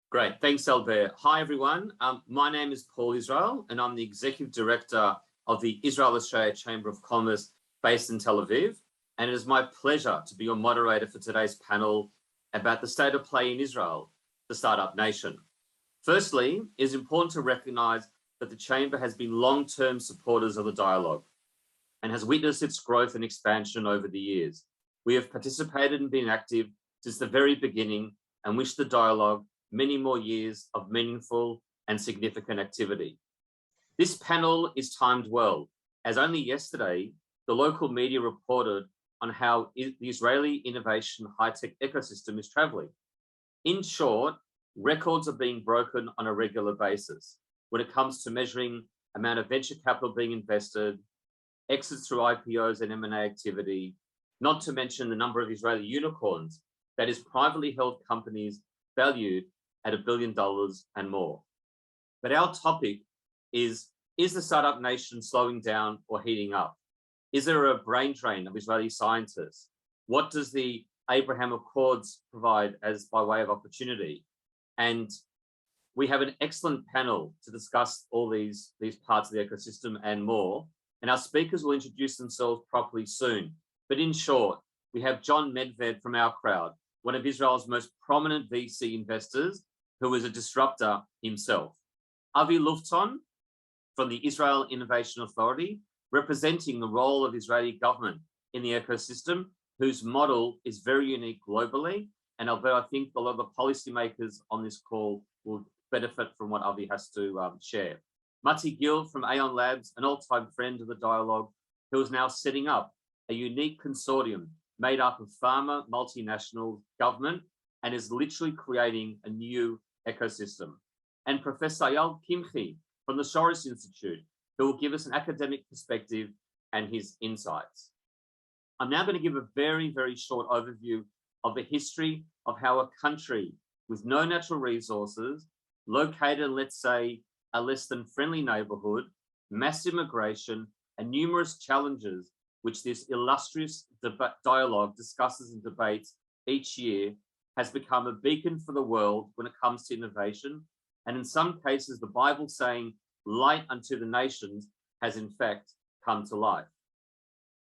Great. Thanks, Albert. Hi, everyone. My name is Paul Israel, and I'm the Executive Director of the Israel-Australia Chamber of Commerce based in Tel Aviv. And it is my pleasure to be your moderator for today's panel about the state of play in Israel, the startup nation. Firstly, it is important to recognize that the Chamber has been long-term supporters of the dialogue and has witnessed its growth and expansion over the years. We have participated and been active since the very beginning and wish the dialogue many more years of meaningful and significant activity. This panel is timed well, as only yesterday, the local media reported on how the Israeli innovation high-tech ecosystem is traveling. In short, records are being broken on a regular basis when it comes to measuring amount of venture capital being invested, exits through IPOs and M&A activity, not to mention the number of Israeli unicorns, that is privately held companies valued at $1 billion and more. But our topic is the startup nation slowing down or heating up? Is there a brain drain of Israeli scientists? What does the Abraham Accords provide as by way of opportunity? And we have an excellent panel to discuss all these parts of the ecosystem and more. And our speakers will introduce themselves properly soon. But in short, we have John Medved from our crowd, one of Israel's most prominent VC investors, who is a disruptor himself. Avi Lufton from the Israel Innovation Authority, representing the role of Israeli government in the ecosystem, whose model is very unique globally. And although I think a lot of the policymakers on this call will benefit from what Avi has to share. Mati Gil from Aon Labs, an old-time friend of the dialogue, who is now setting up a unique consortium made up of pharma, multinational, government, and is literally creating a new ecosystem. And Professor Eyal Kimchi from the Soros Institute, who will give us an academic perspective and his insights. I'm now going to give a very, very short overview of the history of how a country with no natural resources, located in, let's say, a less than friendly neighborhood, massive immigration, and numerous challenges which this illustrious dialogue discusses and debates each year, has become a beacon for the world when it comes to innovation. And in some cases, the Bible saying, light unto the nations, has in fact come to life.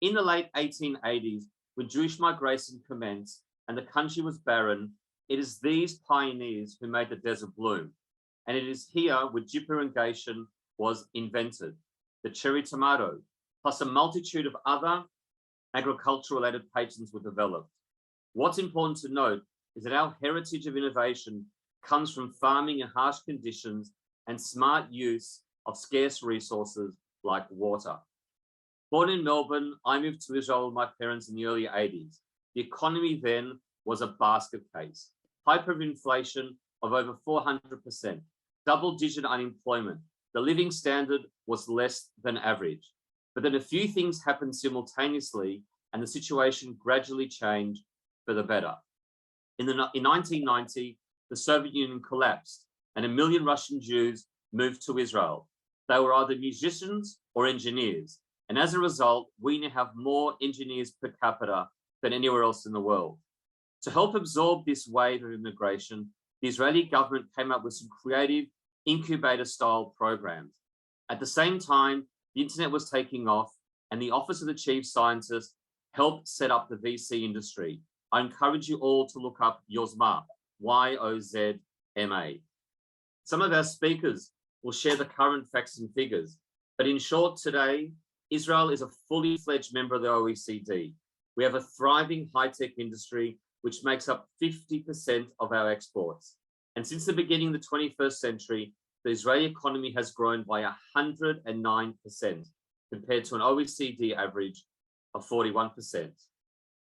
In the late 1880s, when Jewish migration commenced and the country was barren, it is these pioneers who made the desert bloom. And it is here where drip irrigation was invented, the cherry tomato, plus a multitude of other agricultural-related patents were developed. What's important to note is that our heritage of innovation comes from farming in harsh conditions and smart use of scarce resources like water. Born in Melbourne, I moved to Israel with my parents in the early 80s. The economy then was a basket case. Hyperinflation of over 400%, double-digit unemployment. The living standard was less than average. But then a few things happened simultaneously and the situation gradually changed for the better. In 1990, the Soviet Union collapsed and 1 million Russian Jews moved to Israel. They were either musicians or engineers. And as a result, we now have more engineers per capita than anywhere else in the world. To help absorb this wave of immigration, the Israeli government came up with some creative incubator-style programs. At the same time, the internet was taking off and the Office of the Chief Scientist helped set up the VC industry. I encourage you all to look up Yozma, Y-O-Z-M-A. Some of our speakers will share the current facts and figures, but in short today, Israel is a fully fledged member of the OECD. We have a thriving high-tech industry, which makes up 50% of our exports. And since the beginning of the 21st century, the Israeli economy has grown by 109% compared to an OECD average of 41%.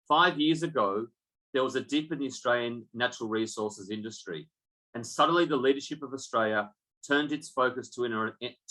5 years ago, there was a dip in the Australian natural resources industry, and suddenly the leadership of Australia turned its focus to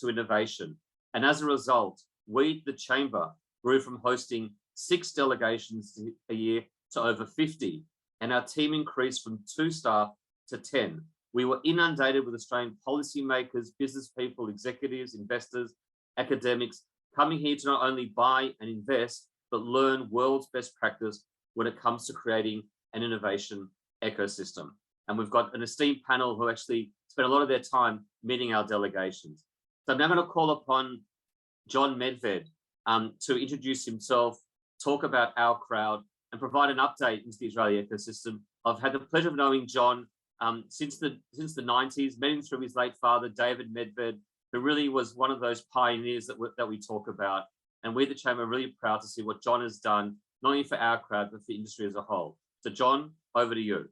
innovation. And as a result, we, the Chamber, grew from hosting 6 delegations a year to over 50, and our team increased from 2 staff to 10. We were inundated with Australian policymakers, business people, executives, investors, academics, coming here to not only buy and invest, but learn world's best practice when it comes to creating an innovation ecosystem. And we've got an esteemed panel who actually spend a lot of their time meeting our delegations. So I'm now going to call upon John Medved to introduce himself, talk about our crowd, and provide an update into the Israeli ecosystem. I've had the pleasure of knowing John since the 90s, met him through his late father, David Medved, who really was one of those pioneers that we talk about. And we, the Chamber, are really proud to see what John has done, not only for our crowd, but for the industry as a whole. So John, over to you.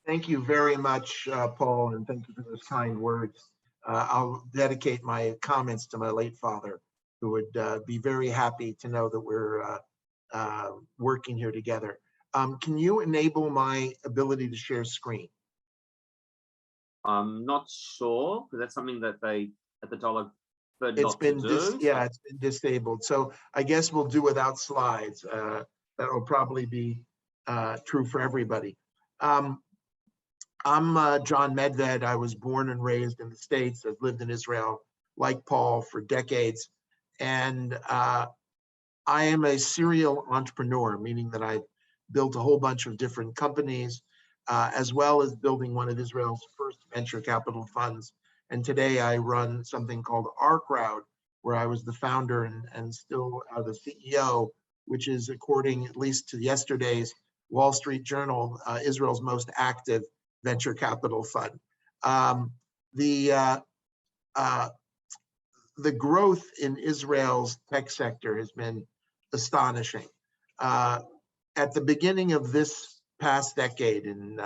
Thank you very much, Paul, and thank you for those kind words. I'll dedicate my comments to my late father, who would be very happy to know that we're working here together. Can you enable my ability to share screen? I'm not sure, because that's something that they, at the dollar, It's been disabled. So I guess we'll do without slides. That will probably be true for everybody. I'm John Medved. I was born and raised in the States. I've lived in Israel, like Paul, for decades. And I am a serial entrepreneur, meaning that I've built a whole bunch of different companies, as well as building one of Israel's first venture capital funds. And today I run something called Our Crowd, where I was the founder and still the CEO, which is, according at least to yesterday's Wall Street Journal, Israel's most active venture capital fund. The growth in Israel's tech sector has been astonishing. At the beginning of this past decade, in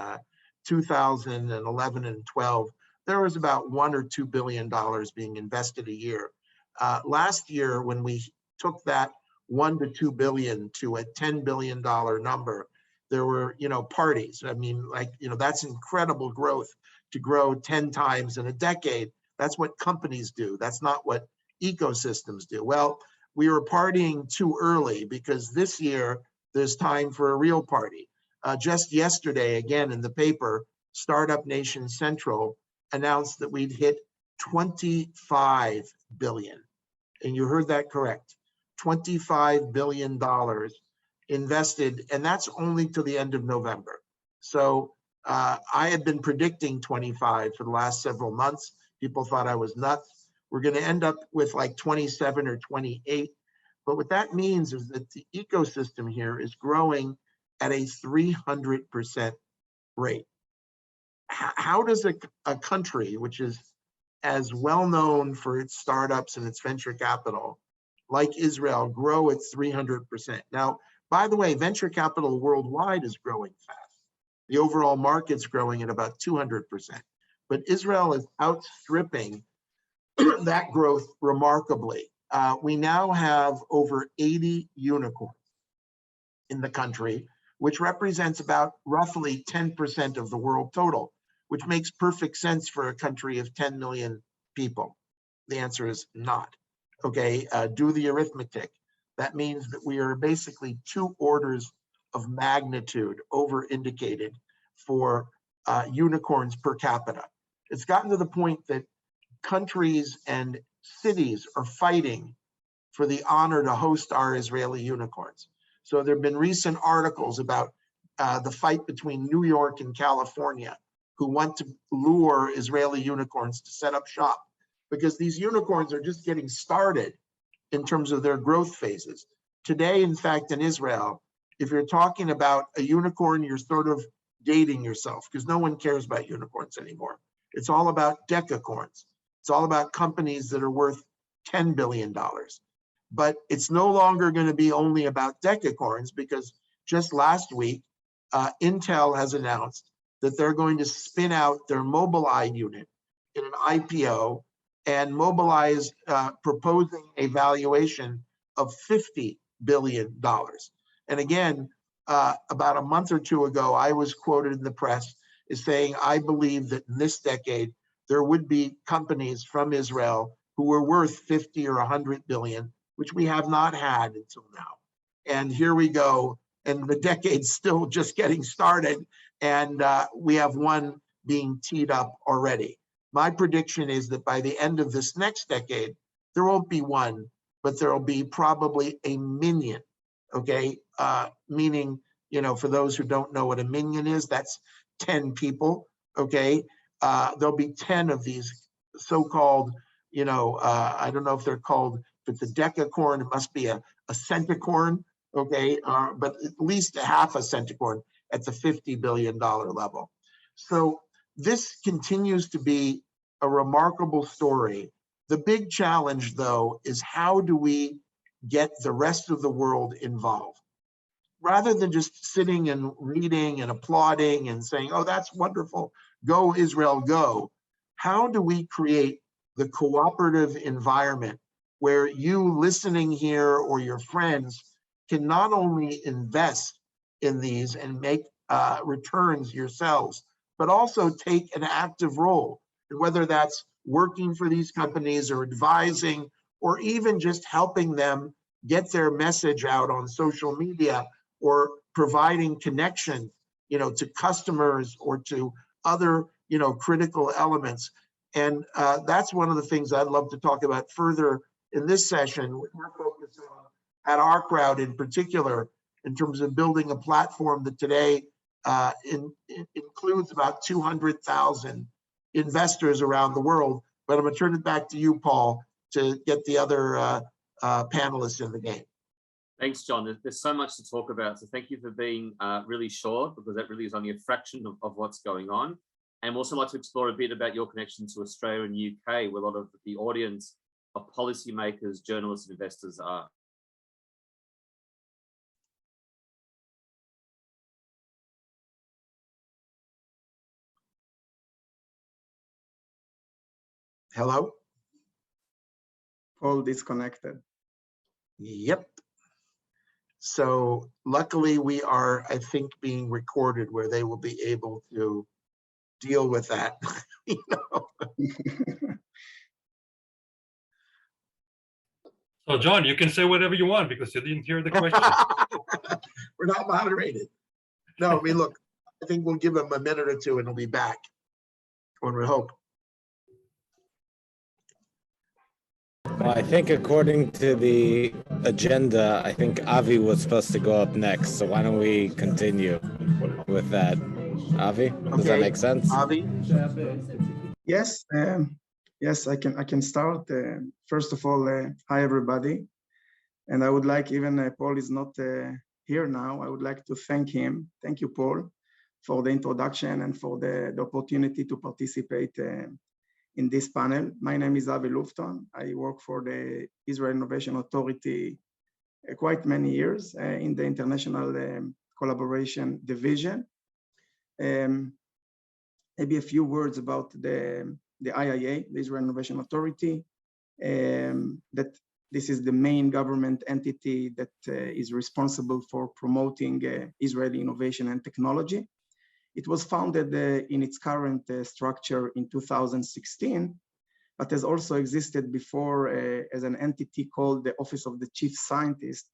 2011 and 12, there was about $1 or $2 billion being invested a year. Last year, when we took that $1 to $2 billion to a $10 billion number, there were, parties. I mean, that's incredible growth to grow 10 times in a decade. That's what companies do. That's not what ecosystems do. Well, we were partying too early, because this year there's time for a real party. Just yesterday, again in the paper, Startup Nation Central announced that we'd hit 25 billion. And you heard that correct. $25 billion invested, and that's only to the end of November. So I had been predicting 25 for the last several months. People thought I was nuts. We're going to end up with like 27 or 28. But what that means is that the ecosystem here is growing at a 300% rate. How does a country which is as well known for its startups and its venture capital, like Israel, grow at 300%? Now, by the way, venture capital worldwide is growing fast. The overall market's growing at about 200%. But Israel is outstripping that growth remarkably. We now have over 80 unicorns in the country, which represents about roughly 10% of the world total, which makes perfect sense for a country of 10 million people. The answer is not. Okay, do the arithmetic. That means that we are basically 2 orders of magnitude over indicated for unicorns per capita. It's gotten to the point that countries and cities are fighting for the honor to host our Israeli unicorns. So there have been recent articles about the fight between New York and California, who want to lure Israeli unicorns to set up shop, because these unicorns are just getting started in terms of their growth phases. Today, in fact, in Israel, if you're talking about a unicorn, you're sort of dating yourself, because no one cares about unicorns anymore. It's all about decacorns. It's all about companies that are worth $10 billion. But it's no longer going to be only about decacorns, because just last week, Intel has announced that they're going to spin out their Mobileye unit in an IPO, and Mobileye is proposing a valuation of $50 billion. And again, about a month or two ago, I was quoted in the press as saying, I believe that in this decade, there would be companies from Israel who were worth 50 or 100 billion, which we have not had until now. And here we go, and the decade's still just getting started, and we have one being teed up already. My prediction is that by the end of this next decade, there won't be one, but there'll be probably a minion, okay? Meaning, for those who don't know what a minion is, that's 10 people. okay, there'll be 10 of these so-called, I don't know if they're called, if it's a decacorn, it must be a centacorn, okay, but at least a half a centacorn at the $50 billion level. So this continues to be a remarkable story. The big challenge, though, is how do we get the rest of the world involved? Rather than just sitting and reading and applauding and saying, oh, that's wonderful, go Israel, go. How do we create the cooperative environment where you listening here or your friends can not only invest in these and make returns yourselves, but also take an active role, whether that's working for these companies or advising, or even just helping them get their message out on social media, or providing connection, to customers or to other, critical elements. And that's one of the things I'd love to talk about further in this session. We're focused on, at our crowd in particular, in terms of building a platform that today includes about 200,000 investors around the world. But I'm going to turn it back to you, Paul, to get the other panelists in the game. Thanks, John. There's so much to talk about. So thank you for being really short, because that really is only a fraction of what's going on. And we'd also like to explore a bit about your connection to Australia and UK, where a lot of the audience of policymakers, journalists, and investors are. Hello? All disconnected. Yep. So luckily we are, I think, being recorded where they will be able to deal with that. So John, you can say whatever you want because you didn't hear the question. We're not moderated. No, look, I think we'll give them a minute or two and it'll be back, one would hope. Well, I think according to the agenda, I think Avi was supposed to go up next. So why don't we continue with that? Avi, does that make sense? Avi? Yes, yes, I can start. First of all, hi everybody, and I would like, even Paul is not here now, I would like to thank him. Thank you, Paul, for the introduction and for the opportunity to participate in this panel. My name is Avi Lufton. I work for the Israel Innovation Authority quite many years in the International Collaboration Division. Maybe a few words about the IIA, the Israel Innovation Authority, that this is the main government entity that is responsible for promoting Israeli innovation and technology. It was founded in its current structure in 2016, but has also existed before as an entity called the Office of the Chief Scientist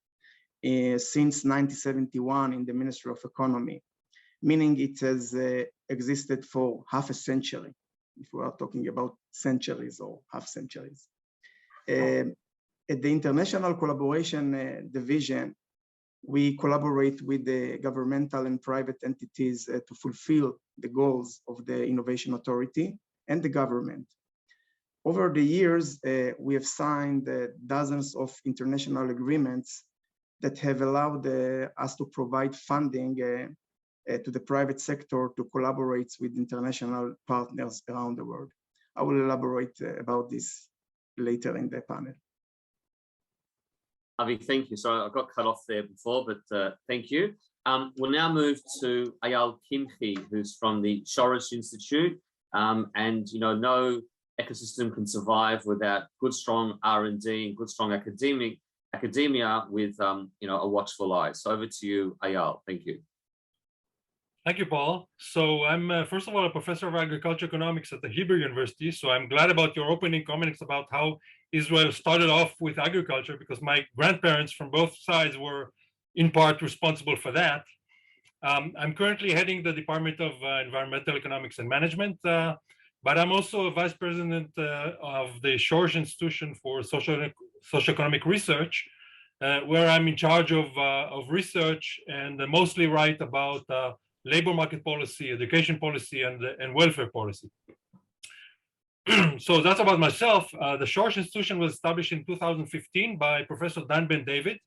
since 1971 in the Ministry of Economy, meaning it has existed for half a century, if we are talking about centuries or half centuries. At the International Collaboration Division, we collaborate with the governmental and private entities to fulfill the goals of the Innovation Authority and the government. Over the years, we have signed dozens of international agreements that have allowed us to provide funding to the private sector to collaborate with international partners around the world. I will elaborate about this later in the panel. Avi, thank you. Sorry, I got cut off there before, but thank you. We'll now move to Eyal Kimchi, who's from the Shoresh Institute. And no ecosystem can survive without good, strong R&D and good, strong academia with a watchful eye. So over to you, Eyal. Thank you. Thank you, Paul. So I'm, first of all, a professor of agriculture economics at the Hebrew University. So I'm glad about your opening comments about how Israel started off with agriculture, because my grandparents from both sides were in part responsible for that. I'm currently heading the Department of Environmental Economics and Management, but I'm also a vice president of the Shoresh Institution for Socioeconomic Research, where I'm in charge of research and mostly write about labor market policy, education policy, and welfare policy. So that's about myself. The Shoresh Institution was established in 2015 by Professor Dan Ben David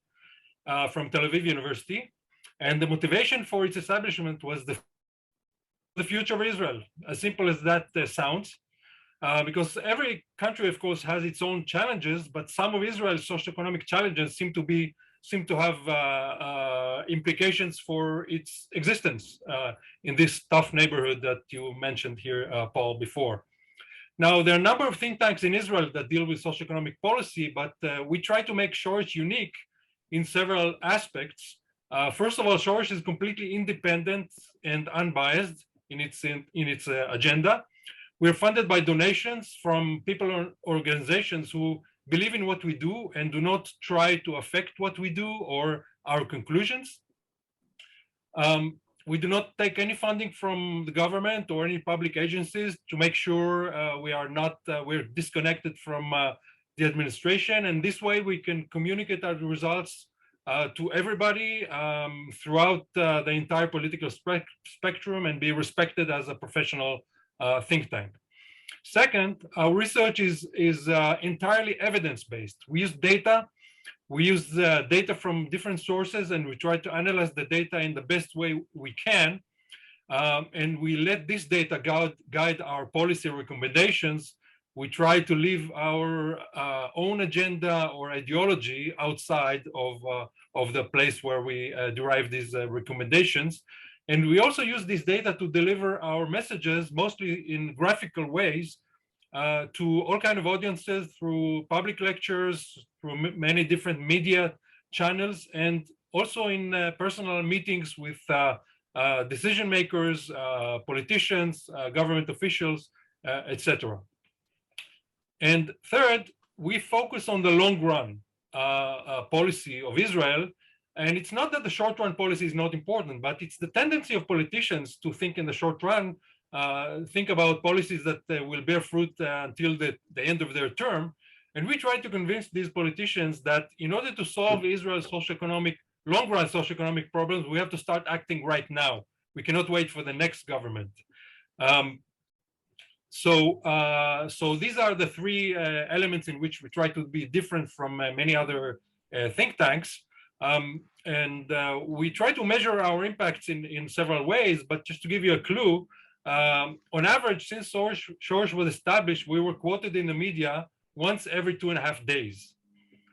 from Tel Aviv University. And the motivation for its establishment was the future of Israel, as simple as that sounds. Because every country, of course, has its own challenges, but some of Israel's socioeconomic challenges seem to have implications for its existence in this tough neighborhood that you mentioned here, Paul, before. Now, there are a number of think tanks in Israel that deal with socioeconomic policy, but we try to make Shoresh unique in several aspects. First of all, Shoresh is completely independent and unbiased in its agenda. We're funded by donations from people or organizations who believe in what we do and do not try to affect what we do or our conclusions. We do not take any funding from the government or any public agencies to make sure we're disconnected from the administration. And this way we can communicate our results to everybody throughout the entire political spectrum and be respected as a professional think tank. Second, our research is entirely evidence-based. We use data. We use data from different sources, and we try to analyze the data in the best way we can. And we let this data guide our policy recommendations. We try to leave our own agenda or ideology outside of the place where we derive these recommendations. And we also use this data to deliver our messages, mostly in graphical ways, to all kinds of audiences through public lectures, through many different media channels, and also in personal meetings with decision makers, politicians, government officials, etc. And third, we focus on the long run policy of Israel. And it's not that the short run policy is not important, but it's the tendency of politicians to think in the short run, think about policies that will bear fruit until the end of their term. And we try to convince these politicians that in order to solve Israel's long run socioeconomic problems, we have to start acting right now. We cannot wait for the next government. So these are the three elements in which we try to be different from many other think tanks. We try to measure our impacts in several ways, but just to give you a clue, on average, since Shoresh was established, we were quoted in the media once every 2.5 days,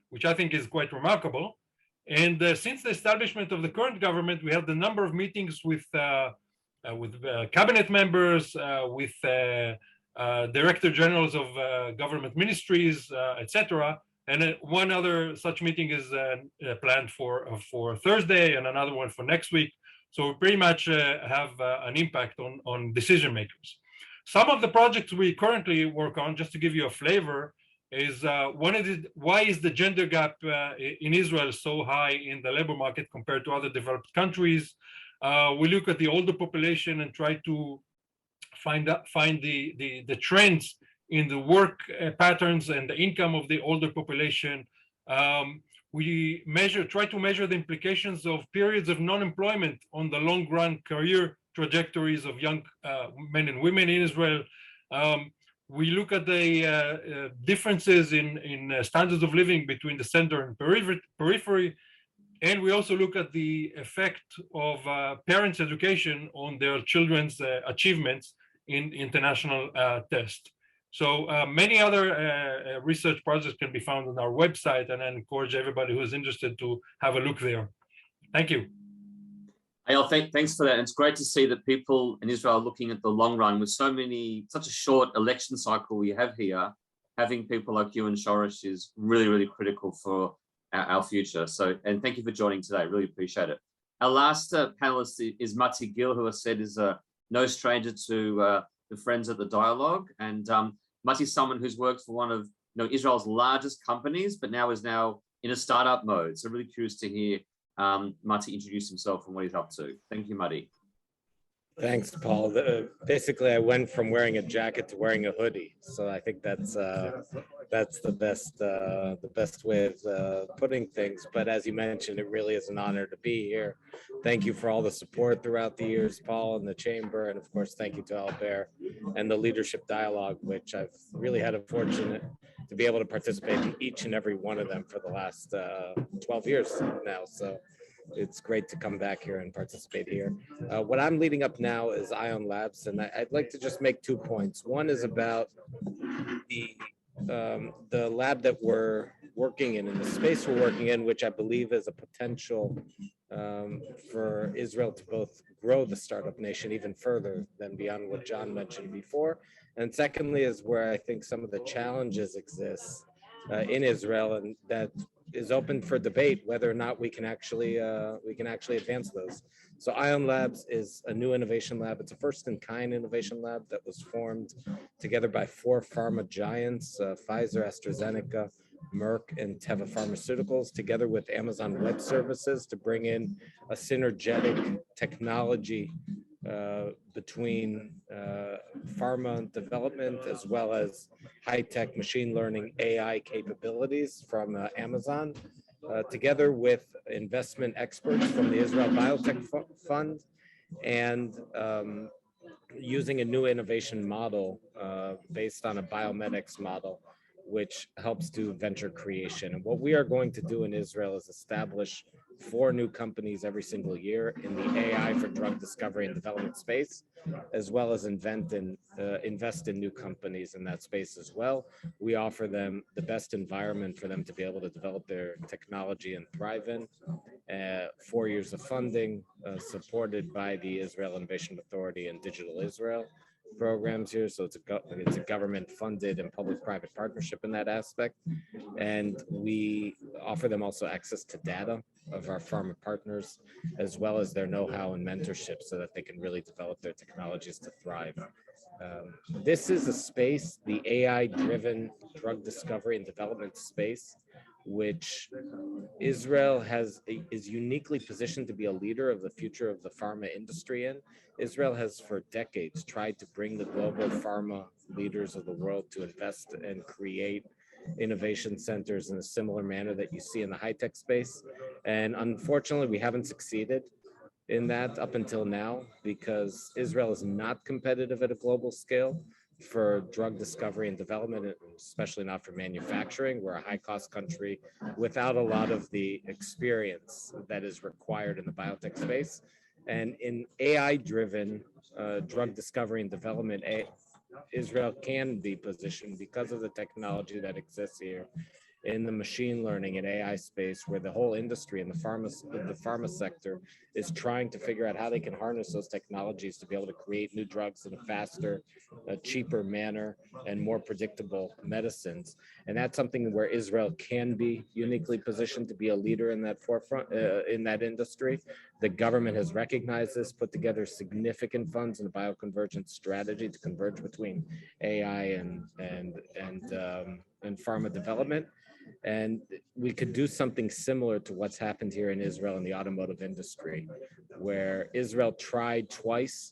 which I think is quite remarkable. And since the establishment of the current government, we had a number of meetings with cabinet members, with director generals of government ministries, etc. And one other such meeting is planned for Thursday, and another one for next week. So we pretty much have an impact on decision makers. Some of the projects we currently work on, just to give you a flavor, is why is the gender gap in Israel so high in the labor market compared to other developed countries? We look at the older population and try to find the trends in the work patterns and the income of the older population. We try to measure the implications of periods of non-employment on the long-run career trajectories of young men and women in Israel. We look at the differences in standards of living between the center and periphery. And we also look at the effect of parents' education on their children's achievements in international tests. So many other research projects can be found on our website, and I encourage everybody who is interested to have a look there. Thank you. Eyal, thanks for that. It's great to see that people in Israel are looking at the long run with such a short election cycle we have here. Having people like you and Shoresh is really, really critical for our future. So, and thank you for joining today. Really appreciate it. Our last panelist is Mati Gil, who I said is no stranger to the friends at the Dialogue. And Mati is someone who's worked for one of Israel's largest companies, but now is in a startup mode. So really curious to hear Mati introduce himself and what he's up to. Thank you, Mati. Thanks, Paul. Basically, I went from wearing a jacket to wearing a hoodie, so I think that's the best way of putting things. But as you mentioned, it really is an honor to be here. Thank you for all the support throughout the years, Paul, and the chamber, and of course, thank you to Albert and the leadership dialogue, which I've really had a fortunate to be able to participate in each and every one of them for the last 12 years now. So it's great to come back here and participate here. What I'm leading up now is Ion Labs, and I'd like to just make 2 points. One is about the lab that we're working in the space we're working in, which I believe is a potential for Israel to both grow the startup nation even further than beyond what John mentioned before. And secondly is where I think some of the challenges exist in Israel, and that is open for debate whether or not we can actually advance those. So Ion Labs is a new innovation lab. It's a first-in-kind innovation lab that was formed together by 4 pharma giants, Pfizer, AstraZeneca, Merck, and Teva Pharmaceuticals, together with Amazon Web Services to bring in a synergetic technology between pharma development as well as high-tech machine learning AI capabilities from Amazon, together with investment experts from the Israel Biotech Fund, and using a new innovation model based on a biomedics model, which helps do venture creation. And what we are going to do in Israel is establish 4 new companies every single year in the AI for drug discovery and development space, as well as invest in new companies in that space as well. We offer them the best environment for them to be able to develop their technology and thrive in. 4 years of funding supported by the Israel Innovation Authority and Digital Israel programs here. So it's a government funded and public-private partnership in that aspect. And we offer them also access to data of our pharma partners, as well as their know-how and mentorship so that they can really develop their technologies to thrive. This is a space, the AI-driven drug discovery and development space, which Israel is uniquely positioned to be a leader of the future of the pharma industry in. Israel has for decades tried to bring the global pharma leaders of the world to invest and create innovation centers in a similar manner that you see in the high-tech space. And unfortunately, we haven't succeeded in that up until now because Israel is not competitive at a global scale for drug discovery and development, especially not for manufacturing. We're a high-cost country without a lot of the experience that is required in the biotech space. And in AI-driven drug discovery and development, Israel can be positioned because of the technology that exists here in the machine learning and AI space, where the whole industry and the pharma sector is trying to figure out how they can harness those technologies to be able to create new drugs in a faster, cheaper manner and more predictable medicines. And that's something where Israel can be uniquely positioned to be a leader in that forefront, in that industry. The government has recognized this, put together significant funds in the bioconvergence strategy to converge between AI and pharma development. And we could do something similar to what's happened here in Israel in the automotive industry, where Israel tried twice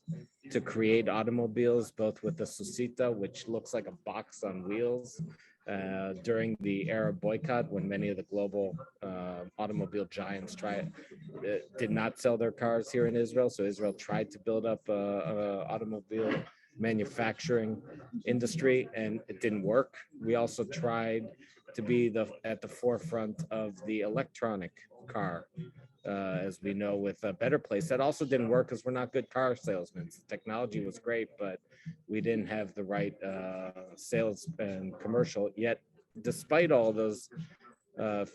to create automobiles, both with the Susita, which looks like a box on wheels, during the Arab boycott, when many of the global automobile giants did not sell their cars here in Israel. So Israel tried to build up an automobile manufacturing industry, and it didn't work. We also tried to be at the forefront of the electronic car, as we know, with a Better Place. That also didn't work because we're not good car salesmen. The technology was great, but we didn't have the right sales and commercial. Yet, despite all those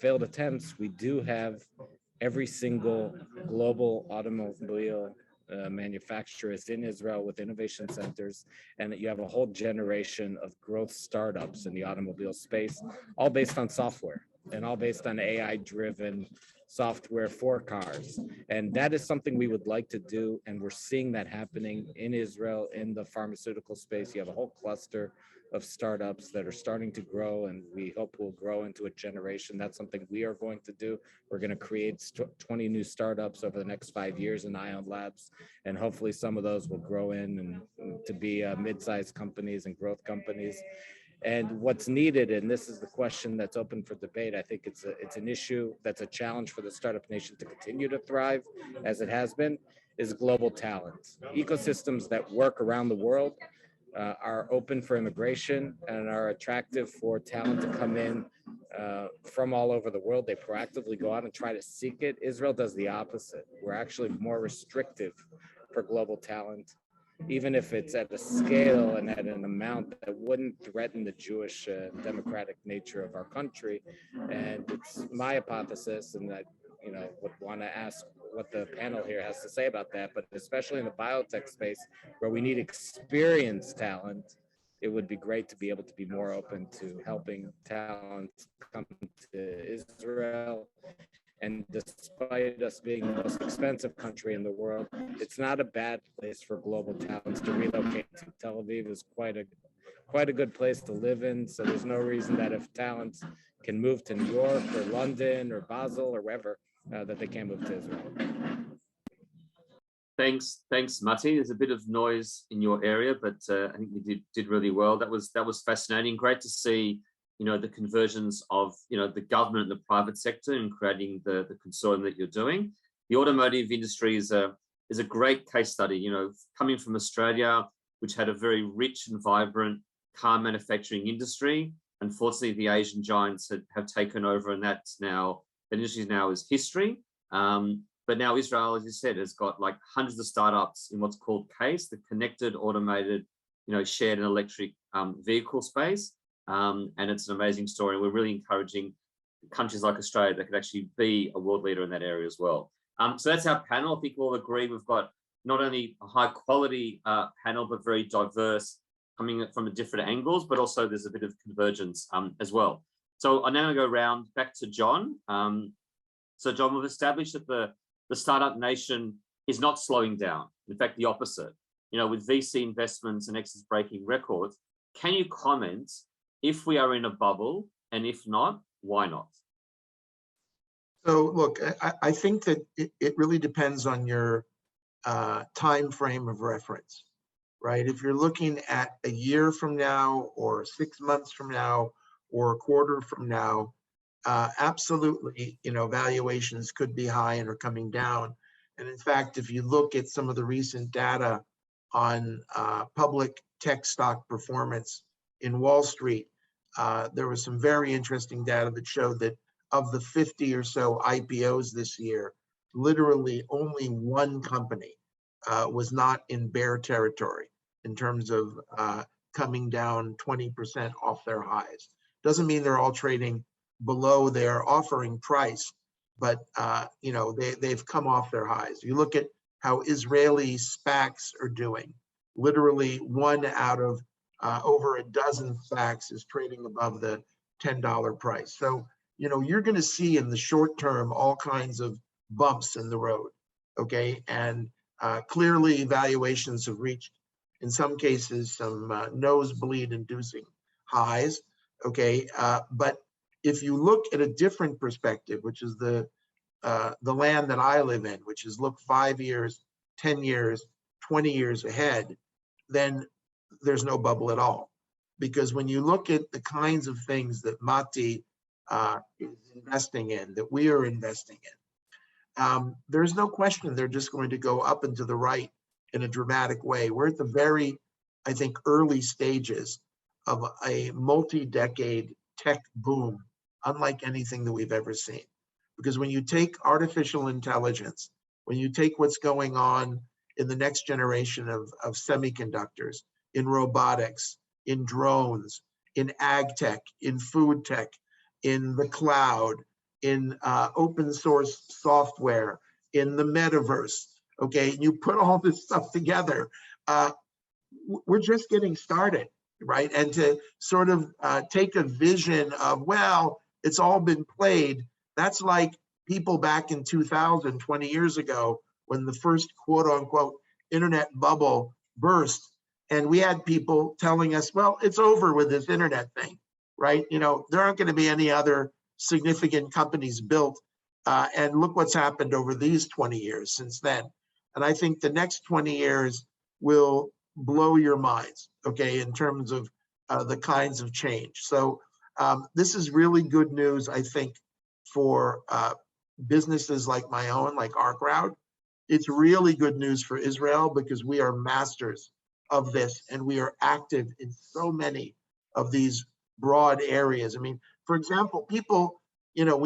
failed attempts, we do have every single global automobile manufacturers in Israel with innovation centers, and that you have a whole generation of growth startups in the automobile space, all based on software and all based on AI-driven software for cars. And that is something we would like to do, and we're seeing that happening in Israel in the pharmaceutical space. You have a whole cluster of startups that are starting to grow, and we hope will grow into a generation. That's something we are going to do. We're going to create 20 new startups over the next 5 years in Ion Labs, and hopefully some of those will grow in and to be mid-sized companies and growth companies. And what's needed, and this is the question that's open for debate, I think it's an issue that's a challenge for the startup nation to continue to thrive as it has been, is global talent. Ecosystems that work around the world are open for immigration and are attractive for talent to come in from all over the world. They proactively go out and try to seek it. Israel does the opposite. We're actually more restrictive for global talent, even if it's at a scale and at an amount that wouldn't threaten the Jewish democratic nature of our country. And it's my hypothesis, and I would want to ask what the panel here has to say about that, but especially in the biotech space where we need experienced talent, it would be great to be able to be more open to helping talent come to Israel. And despite us being the most expensive country in the world, it's not a bad place for global talents to relocate to. Tel Aviv is quite a good place to live in. So there's no reason that if talents can move to New York or London or Basel or wherever, that they can't move to Israel. Thanks, Mati. There's a bit of noise in your area, but I think you did really well. That was fascinating. Great to see, the conversions of, the government and the private sector in creating the consortium that you're doing. The automotive industry is a great case study, coming from Australia, which had a very rich and vibrant car manufacturing industry. Unfortunately, the Asian giants have taken over, and that industry now is history. But now Israel, as you said, has got like hundreds of startups in what's called CASE, the connected, automated, shared and electric vehicle space. And it's an amazing story. We're really encouraging countries like Australia that could actually be a world leader in that area as well. So that's our panel. I think we'll agree we've got not only a high quality panel, but very diverse, coming from different angles, but also there's a bit of convergence as well. So I'm now going to go around back to John. So John, we've established that the startup nation is not slowing down. In fact, the opposite. With VC investments and exits breaking records, can you comment if we are in a bubble, and if not, why not? So look, I think that it really depends on your time frame of reference, right? If you're looking at a year from now, or 6 months from now, or a quarter from now, absolutely, valuations could be high and are coming down. And in fact, if you look at some of the recent data on public tech stock performance in Wall Street, there was some very interesting data that showed that of the 50 or so IPOs this year, literally only one company was not in bear territory in terms of coming down 20% off their highs. Doesn't mean they're all trading below their offering price, but they've come off their highs. You look at how Israeli SPACs are doing. Literally one out of over a dozen SPACs is trading above the $10 price. So, you're going to see in the short term all kinds of bumps in the road, okay? And clearly valuations have reached, in some cases, some nosebleed-inducing highs, okay? But if you look at a different perspective, which is the land that I live in, which is look 5 years, 10 years, 20 years ahead, then there's no bubble at all. Because when you look at the kinds of things that Mati is investing in, that we are investing in, there's no question they're just going to go up and to the right in a dramatic way. We're at the very, I think, early stages of a multi-decade tech boom, unlike anything that we've ever seen. Because when you take artificial intelligence, when you take what's going on in the next generation of semiconductors, in robotics, in drones, in ag tech, in food tech, in the cloud, in open source software, in the metaverse, okay? You put all this stuff together, we're just getting started, right? And to sort of take a vision of, well, it's all been played, that's like people back in 2000, 20 years ago, when the first quote unquote internet bubble burst, And we had people telling us, well, it's over with this internet thing, right? You know, there aren't going to be any other significant companies built. And look what's happened over these 20 years since then. And I think the next 20 years will blow your minds, okay, in terms of the kinds of change. So this is really good news, I think, for businesses like my own, like our crowd. It's really good news for Israel because we are masters of this and we are active in so many of these broad areas. I mean, for example, people, you know,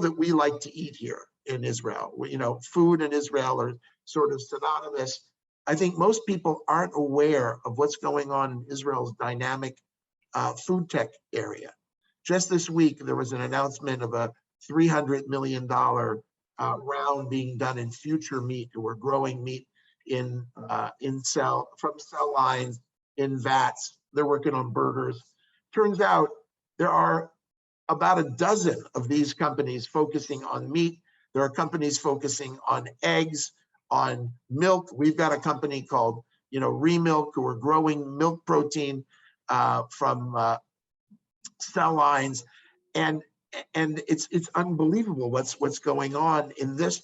that we like to eat here in Israel. You know, food and Israel are sort of synonymous. I think most people aren't aware of what's going on in Israel's dynamic food tech area. Just this week, there was an announcement of a $300 million round being done in Future Meat, who are growing meat from cell lines in vats. They're working on burgers. Turns out there are about a dozen of these companies focusing on meat. There are companies focusing on eggs, on milk. We've got a company called, Remilk, who are growing milk protein from cell lines, and it's unbelievable what's going on in this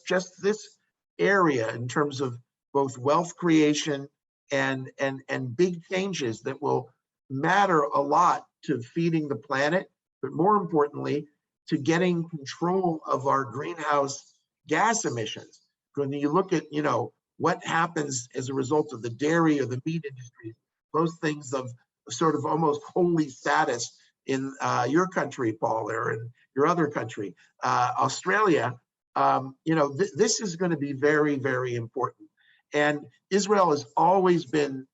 area in terms of both wealth creation and big changes that will matter a lot to feeding the planet, but more importantly, to getting control of our greenhouse gas emissions. When you look at, what happens as a result of the dairy or the meat industry, those things of sort of almost holy status in your country, Paul, or in your other country, Australia, this is going to be very, very important. And Israel has always been,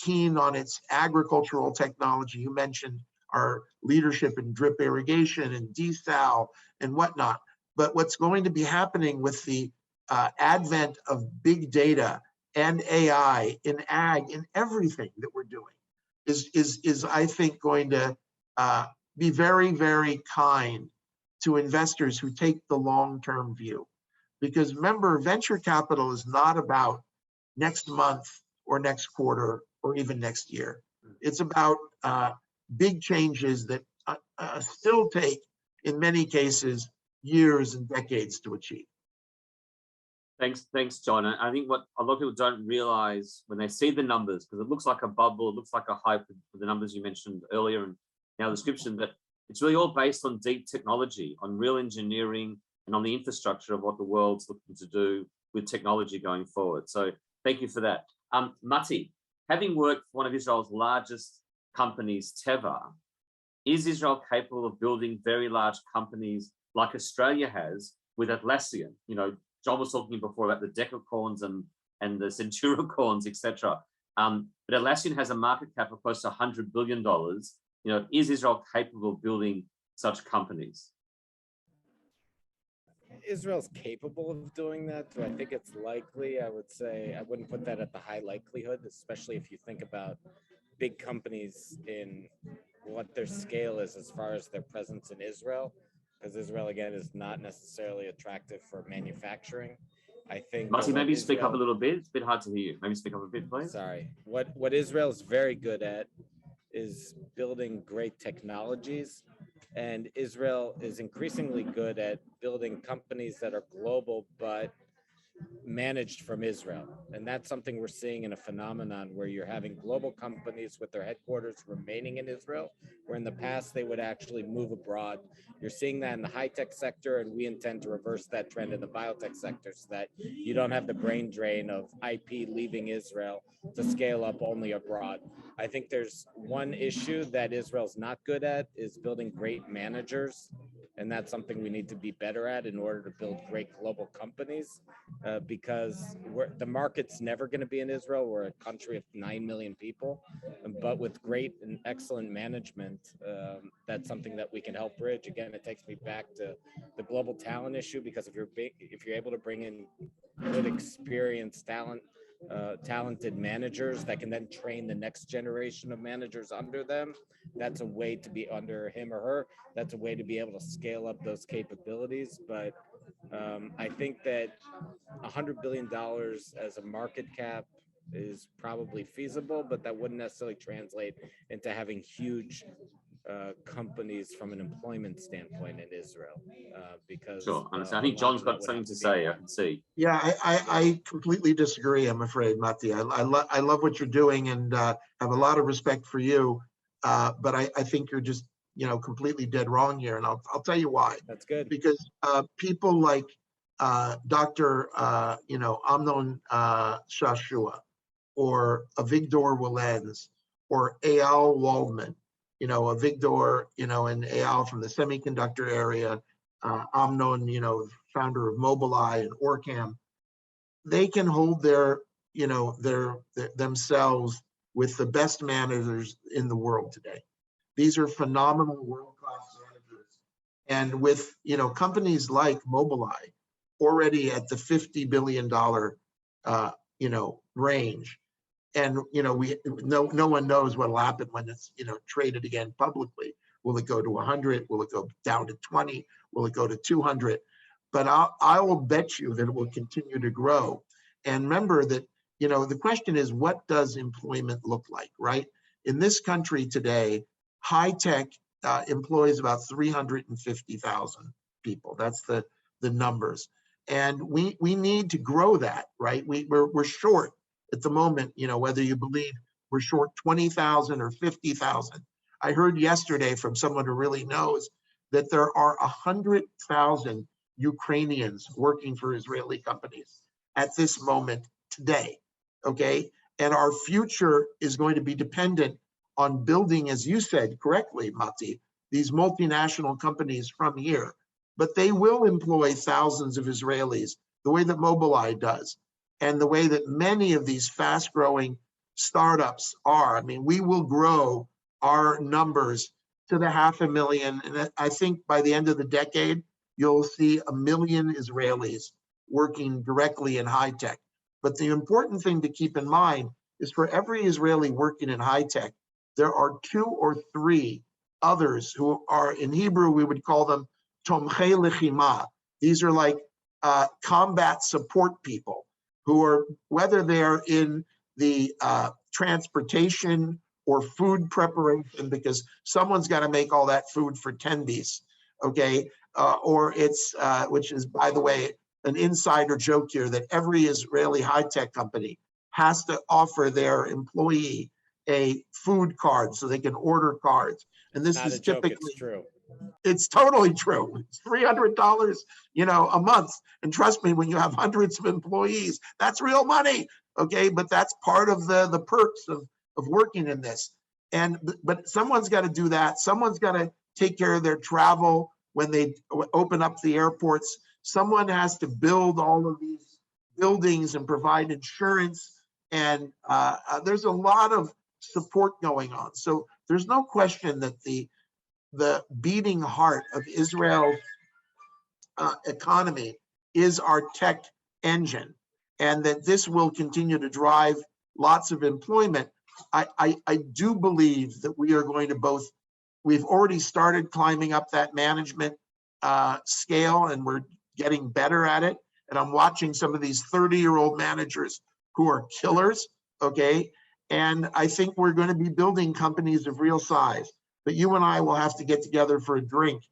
keen on its agricultural technology. You mentioned our leadership in drip irrigation and desal and whatnot. But what's going to be happening with the advent of big data and AI in ag, in everything that we're doing, is I think going to be very, very kind to investors who take the long-term view. Because remember, venture capital is not about next month or next quarter or even next year. It's about big changes that still take, in many cases, years and decades to achieve. Thanks, John. And I think what a lot of people don't realize when they see the numbers, because it looks like a bubble, it looks like a hype with the numbers you mentioned earlier and now the description, but it's really all based on deep technology, on real engineering, and on the infrastructure of what the world's looking to do with technology going forward. So thank you for that. Mati, having worked for one of Israel's largest companies, Teva, is Israel capable of building very large companies like Australia has with Atlassian? John was talking before about the decacorns and the centuricorns, etc. But Atlassian has a market cap of close to $100 billion. Is Israel capable of building such companies? Israel's capable of doing that. Do I think it's likely? I would say I wouldn't put that at the high likelihood, especially if you think about big companies in what their scale is as far as their presence in Israel, because Israel, again, is not necessarily attractive for manufacturing. I think. Mati, maybe speak up a little bit. It's a bit hard to hear you. Maybe speak up a bit, please. Sorry. What Israel's very good at is building great technologies. And Israel is increasingly good at building companies that are global, but managed from Israel. And that's something we're seeing in a phenomenon where you're having global companies with their headquarters remaining in Israel, where in the past they would actually move abroad. You're seeing that in the high-tech sector, and we intend to reverse that trend in the biotech sector so that you don't have the brain drain of IP leaving Israel to scale up only abroad. I think there's one issue that Israel's not good at is building great managers. And that's something we need to be better at in order to build great global companies, because the market's never going to be in Israel. We're a country of 9 million people, but with great and excellent management, that's something that we can help bridge. Again, it takes me back to the global talent issue, because if you're able to bring in good, experienced talented managers that can then train the next generation of managers under them, that's a way to be under him or her. That's a way to be able to scale up those capabilities. But I think that $100 billion as a market cap is probably feasible, but that wouldn't necessarily translate into having huge companies from an employment standpoint in Israel, because Sure, understand. I a think lot John's of that got would have something to to be. say. I can see. Yeah, I completely disagree, I'm afraid, Mati. I love what you're doing and have a lot of respect for you. But I think you're just, completely dead wrong here. And I'll tell you why. That's good. Because people like Dr. Amnon Shashua or Avigdor Willens or Eyal Waldman, Avigdor, and Eyal from the semiconductor area, Amnon, founder of Mobileye and Orcam, they can hold their themselves with the best managers in the world today. These are phenomenal world-class managers. And with, companies like Mobileye already at the $50 billion, range, and no one knows what will happen when it's traded again publicly. Will it go to 100? Will it go down to 20? Will it go to 200? But I will bet you that it will continue to grow. And remember that the question is, what does employment look like, right? In this country today, high tech employs about 350,000 people. That's the numbers, and we need to grow that, right? We're short at the moment, whether you believe we're short 20,000 or 50,000. I heard yesterday from someone who really knows that there are 100,000 Ukrainians working for Israeli companies at this moment today, okay? And our future is going to be dependent on building, as you said correctly, Mati, these multinational companies from here. But they will employ thousands of Israelis the way that Mobileye does, and the way that many of these fast-growing startups are. I mean, we will grow our numbers to the 500,000. And I think by the end of the decade, you'll see 1 million Israelis working directly in high tech. But the important thing to keep in mind is for every Israeli working in high tech, there are 2 or 3 others who are, in Hebrew, we would call them tomchei lechima. These are like combat support people who are, whether they're in the transportation or food preparation, because someone's got to make all that food for tendies, okay? Or it's, which is, by the way, an insider joke here, that every Israeli high-tech company has to offer their employee a food card so they can order cards. And this is typically, it's true. It's totally true. It's $300, a month. And trust me, when you have hundreds of employees, that's real money. Okay, but that's part of the perks of working in this. But someone's got to do that. Someone's got to take care of their travel when they open up the airports. Someone has to build all of these buildings and provide insurance. And there's a lot of support going on. So there's no question that the beating heart of Israel's economy is our tech engine, and that this will continue to drive lots of employment. I do believe that we are going to we've already started climbing up that management scale, and we're getting better at it. And I'm watching some of these 30-year-old managers who are killers, okay? And I think we're going to be building companies of real size. But you and I will have to get together for a drink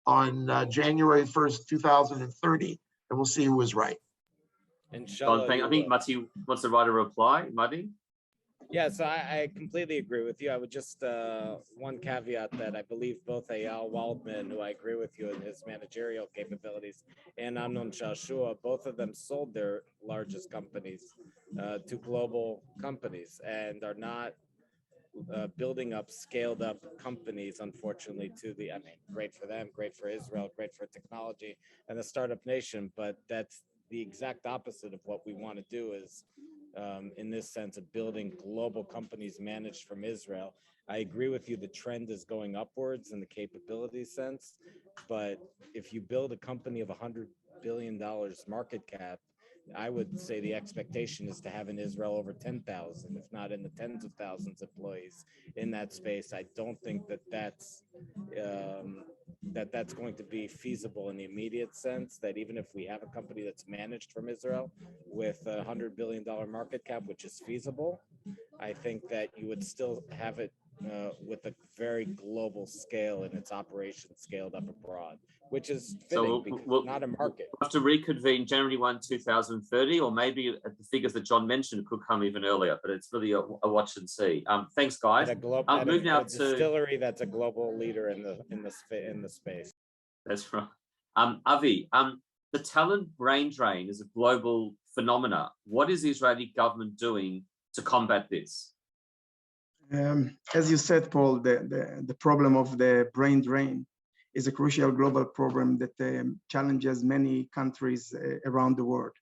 on January 1st, 2030, and we'll see who was right. Inshallah, I think Mati wants to write a reply. Mati? Yeah, so I completely agree with you. I would just, one caveat that I believe both Eyal Waldman, who I agree with you in his managerial capabilities, and Amnon Shashua, both of them sold their largest companies to global companies and are not building up scaled up companies, unfortunately, great for them, great for Israel, great for technology and the startup nation. But that's the exact opposite of what we want to do, is in this sense of building global companies managed from Israel. I agree with you. The trend is going upwards in the capability sense. But if you build a company of $100 billion market cap I would say the expectation is to have in Israel over 10,000, if not in the tens of thousands of employees in that space. I don't think that that's going to be feasible in the immediate sense, that even if we have a company that's managed from Israel with a $100 billion market cap, which is feasible, I think that you would still have it with a very global scale and its operations scaled up abroad, which is fitting because we'll not a market. We'll have to reconvene January 1, 2030, or maybe at the figures that John mentioned, it could come even earlier, but it's really a watch and see. Thanks, guys. At a distillery that's a global leader in the space. That's right. Avi, the talent brain drain is a global phenomena. What is the Israeli government doing to combat this? As you said, Paul, the problem of the brain drain is a crucial global problem that challenges many countries around the world.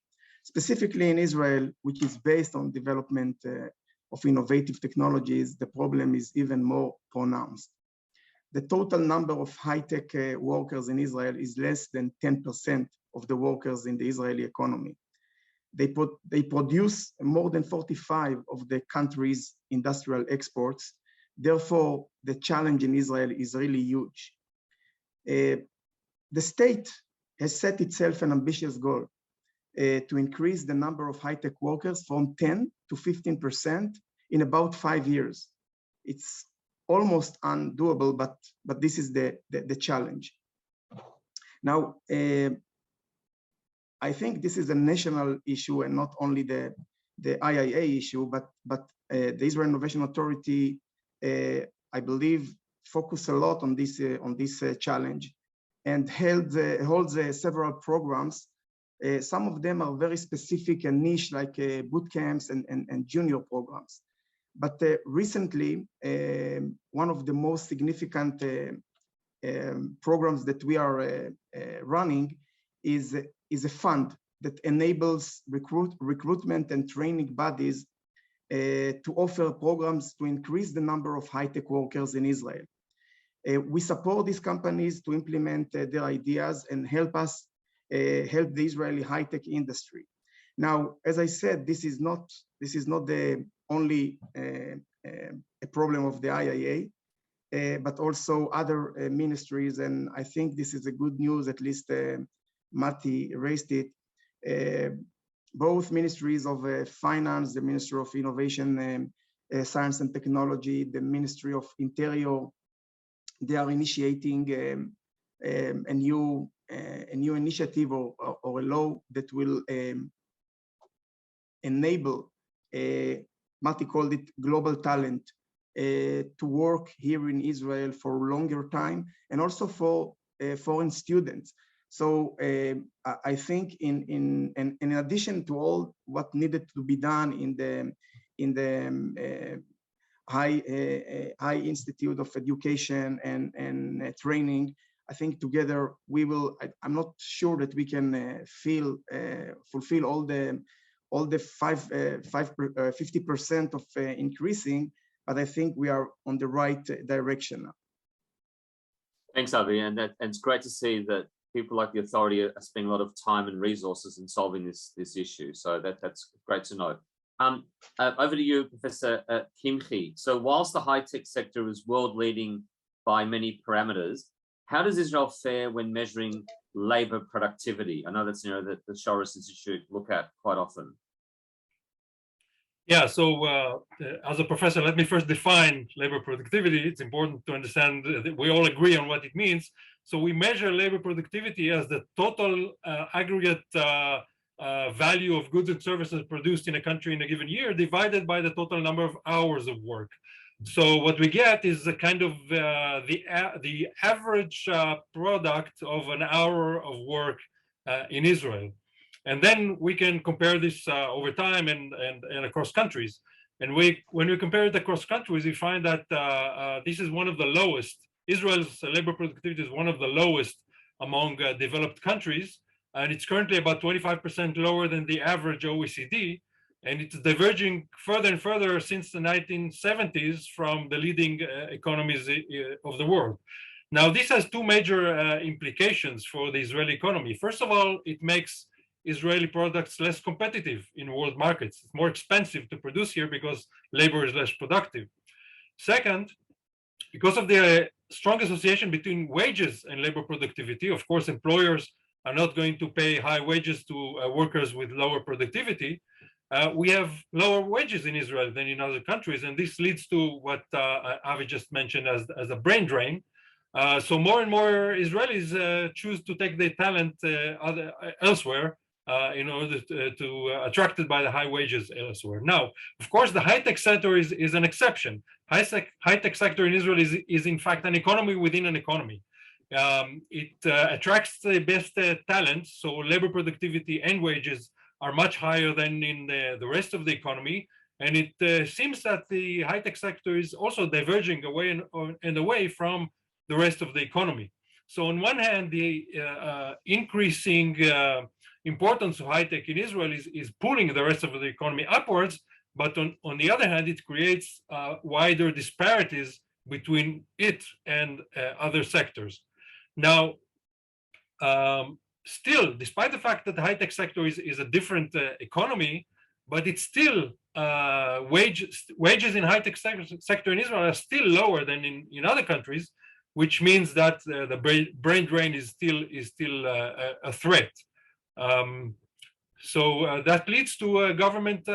Specifically in Israel, which is based on development of innovative technologies, the problem is even more pronounced. The total number of high-tech workers in Israel is less than 10% of the workers in the Israeli economy. They produce more than 45% of the country's industrial exports. Therefore, the challenge in Israel is really huge. The state has set itself an ambitious goal to increase the number of high-tech workers from 10 to 15% in about 5 years. It's almost undoable, but this is the challenge. Now, I think this is a national issue and not only the IIA issue, but the Israel Innovation Authority, I believe, focus a lot on this challenge and holds several programs. Some of them are very specific and niche, like boot camps and junior programs. But recently, one of the most significant programs that we are running is a fund that enables recruitment and training bodies to offer programs to increase the number of high-tech workers in Israel. We support these companies to implement their ideas and help the Israeli high-tech industry. Now, as I said, this is not the only a problem of the IIA, but also other ministries, and I think this is a good news, at least Mati raised it. Both ministries of finance, the Ministry of Innovation, Science and Technology, the Ministry of Interior, they are initiating a new initiative or a law that will enable, Mati called it global talent, to work here in Israel for a longer time, and also for foreign students. So I think in addition to all what needed to be done in the high institute of education and training, I think together we will. I'm not sure that we can fulfill all the 50% of increasing, but I think we are on the right direction now. Thanks, Avi, and it's great to see that people like the authority are spending a lot of time and resources in solving this issue. So that's great to know. Over to you, Professor Kimchi. So whilst the high-tech sector is world-leading by many parameters, how does Israel fare when measuring labor productivity? I know that's that the Shoris Institute look at quite often. Yeah, so as a professor, let me first define labor productivity. It's important to understand that we all agree on what it means. So we measure labor productivity as the total aggregate value of goods and services produced in a country in a given year divided by the total number of hours of work. So what we get is a kind of the average product of an hour of work in Israel. And then we can compare this over time and across countries. And when we compare it across countries, we find that this is one of the lowest. Israel's labor productivity is one of the lowest among developed countries. And it's currently about 25% lower than the average OECD. And it's diverging further and further since the 1970s from the leading economies of the world. Now, this has two major implications for the Israeli economy. First of all, it makes Israeli products less competitive in world markets. It's more expensive to produce here because labor is less productive. Second, because of the strong association between wages and labor productivity, of course, employers are not going to pay high wages to workers with lower productivity. We have lower wages in Israel than in other countries, and this leads to what Avi just mentioned as a brain drain. So more and more Israelis choose to take their talent elsewhere in order to attracted by the high wages elsewhere. Now, of course, the high-tech sector is an exception. High-tech sector in Israel is in fact an economy within an economy. It attracts the best talent, so labor productivity and wages are much higher than in the rest of the economy. And it seems that the high-tech sector is also diverging away and away from the rest of the economy. So on one hand, the increasing importance of high-tech in Israel is pulling the rest of the economy upwards, but on the other hand, it creates wider disparities between it and other sectors. Now, still, despite the fact that the high-tech sector is a different economy, but it's still wages in high-tech sector in Israel are still lower than in other countries, which means that the brain drain is still a threat. So that leads to a government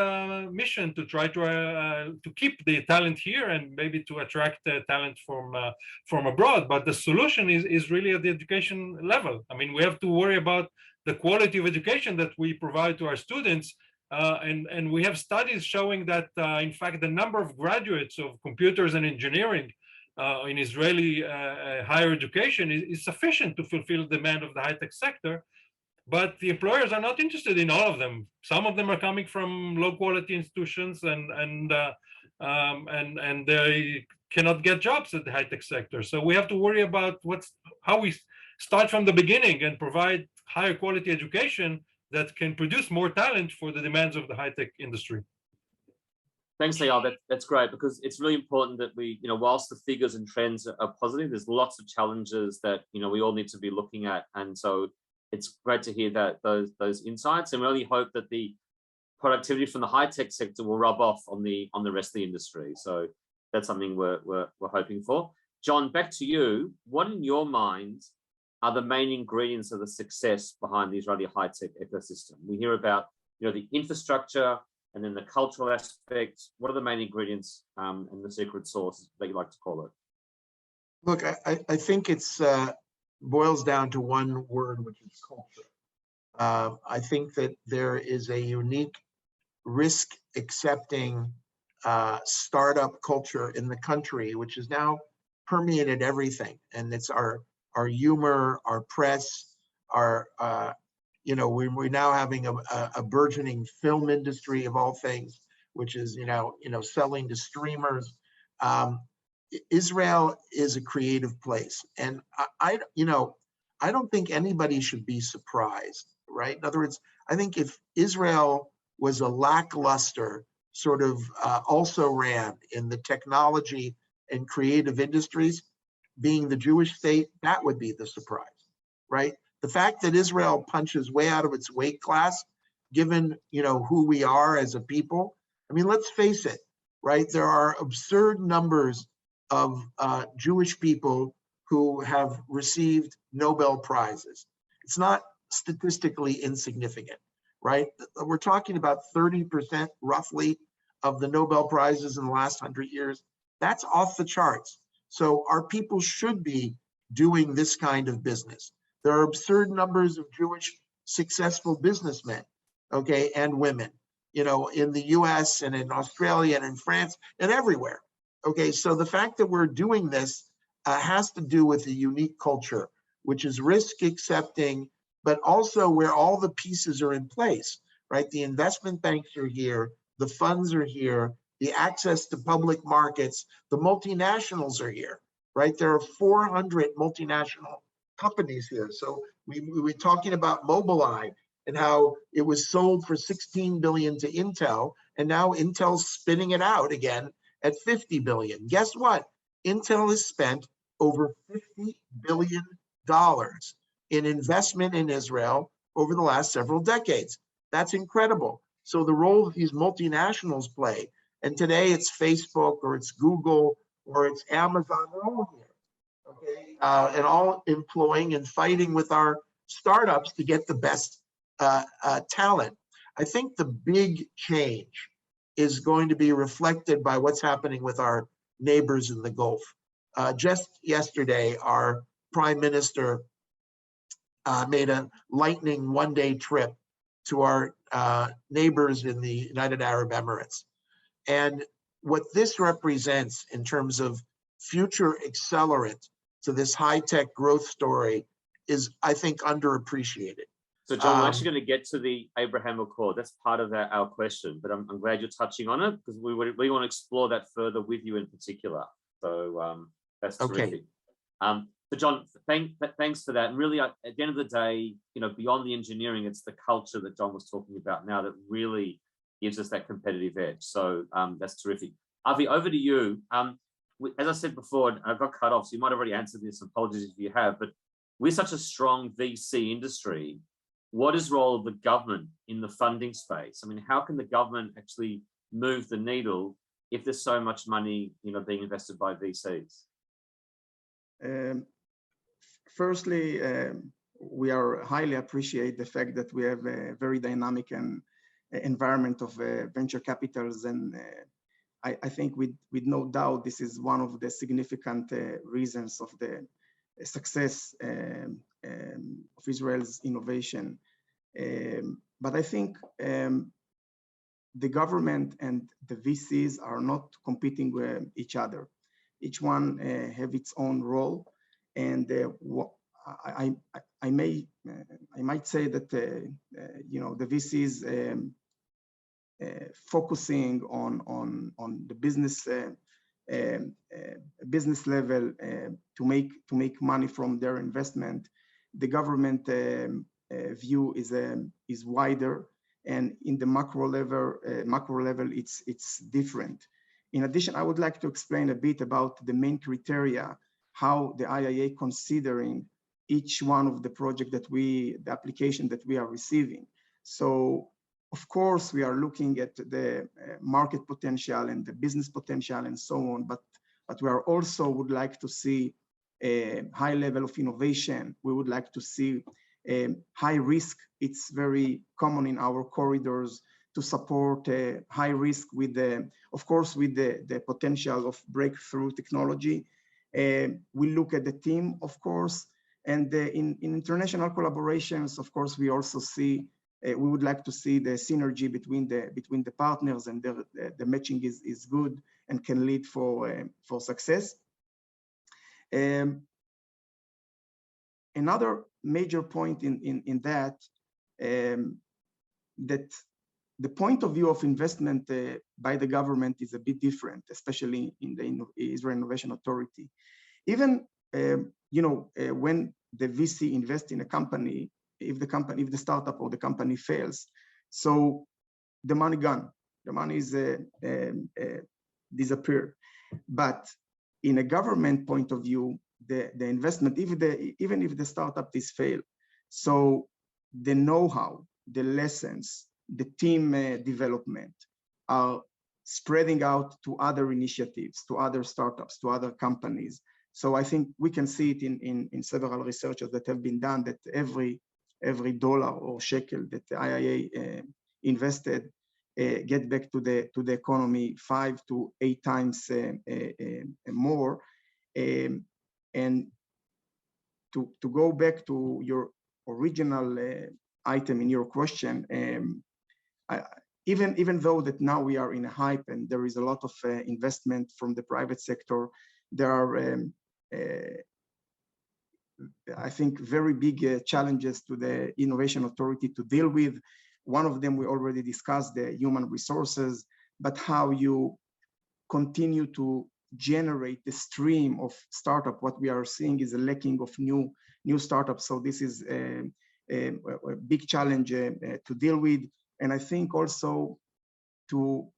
mission to try to keep the talent here and maybe to attract talent from abroad. But the solution is really at the education level. I mean, we have to worry about the quality of education that we provide to our students. And we have studies showing that, in fact, the number of graduates of computers and engineering in Israeli higher education is sufficient to fulfill the demand of the high-tech sector. But the employers are not interested in all of them. Some of them are coming from low-quality institutions, and they cannot get jobs at the high-tech sector. So we have to worry about how we start from the beginning and provide higher quality education that can produce more talent for the demands of the high-tech industry. Thanks, Eyal. That's great, because it's really important that we, whilst the figures and trends are positive, there's lots of challenges that, we all need to be looking at. And so it's great to hear that those insights, and we really hope that the productivity from the high-tech sector will rub off on the rest of the industry. So that's something we're hoping for. John, back to you. What in your mind are the main ingredients of the success behind the Israeli high-tech ecosystem? We hear about, the infrastructure and then the cultural aspect. What are the main ingredients and the secret sauce that you like to call it? Look, I think it's boils down to one word, which is culture. I think that there is a unique risk-accepting startup culture in the country, which has now permeated everything. And it's our humor, our press, our we're now having a burgeoning film industry of all things, which is selling to streamers. Israel is a creative place, and I don't think anybody should be surprised, right? In other words, I think if Israel was a lackluster sort of also ran in the technology and creative industries, being the Jewish state, that would be the surprise, right? The fact that Israel punches way out of its weight class, given who we are as a people. I mean, let's face it, right? There are absurd numbers of Jewish people who have received Nobel Prizes. It's not statistically insignificant, right? We're talking about 30% roughly of the Nobel Prizes in the last 100 years. That's off the charts. So our people should be doing this kind of business. There are absurd numbers of Jewish successful businessmen, okay, and women, in the US and in Australia and in France and everywhere. Okay, so the fact that we're doing this has to do with a unique culture, which is risk accepting, but also where all the pieces are in place, right? The investment banks are here, the funds are here, the access to public markets, the multinationals are here, right? There are 400 multinational companies here. So we were talking about Mobileye and how it was sold for 16 billion to Intel, and now Intel's spinning it out again at 50 billion. Guess what? Intel has spent over $50 billion in investment in Israel over the last several decades. That's incredible. So the role that these multinationals play, and today it's Facebook or it's Google or it's Amazon, they're all here, okay? And all employing and fighting with our startups to get the best talent. I think the big change is going to be reflected by what's happening with our neighbors in the Gulf. Just yesterday, our Prime Minister made a lightning one-day trip to our neighbors in the United Arab Emirates. And what this represents in terms of future accelerant to this high-tech growth story is, I think, underappreciated. So, John, we're actually going to get to the Abraham Accord. That's part of our question, but I'm glad you're touching on it because we want to explore that further with you in particular. So that's terrific. So, John, thanks for that. And really, at the end of the day, beyond the engineering, it's the culture that John was talking about now that really gives us that competitive edge. So that's terrific. Avi, over to you. As I said before, and I got cut off, so you might have already answered this. Apologies if you have, but we're such a strong VC industry. What is the role of the government in the funding space? I mean, how can the government actually move the needle if there's so much money, being invested by VCs? Firstly, we are highly appreciate the fact that we have a very dynamic and environment of venture capitals, and I think with no doubt this is one of the significant reasons of the success of Israel's innovation. But I think the government and the VCs are not competing with each other. Each one have its own role, and I might say that the VCs focusing on the business level to make money from their investment. The government view is wider, and in the macro level it's different. In addition, I would like to explain a bit about the main criteria, how the IIA considering each one of the project the application that we are receiving. So of course we are looking at the market potential and the business potential and so on, but we are also would like to see a high level of innovation. We would like to see high risk. It's very common in our corridors to support high risk with the potential of breakthrough technology. We look at the team, of course, and in international collaborations, of course, we also see we would like to see the synergy between the partners, and the matching is good and can lead for success. Another major point in that the point of view of investment by the government is a bit different, especially in the Israel Innovation Authority. Even when the VC invests in a company, if the startup or the company fails, so the money gone, the money is disappeared. But in a government point of view, the investment, even if the startup is failed, so the know-how, the lessons, the team development are spreading out to other initiatives, to other startups, to other companies. So I think we can see it in several researches that have been done, that every dollar or shekel that the IIA invested get back to the economy 5 to 8 times more. And to go back to your original item in your question, even though that now we are in a hype and there is a lot of investment from the private sector, there are I think very big challenges to the Innovation Authority to deal with. One of them we already discussed, the human resources, but how you continue to generate the stream of startup. What we are seeing is a lacking of new startups. So this is a big challenge to deal with. And I think also to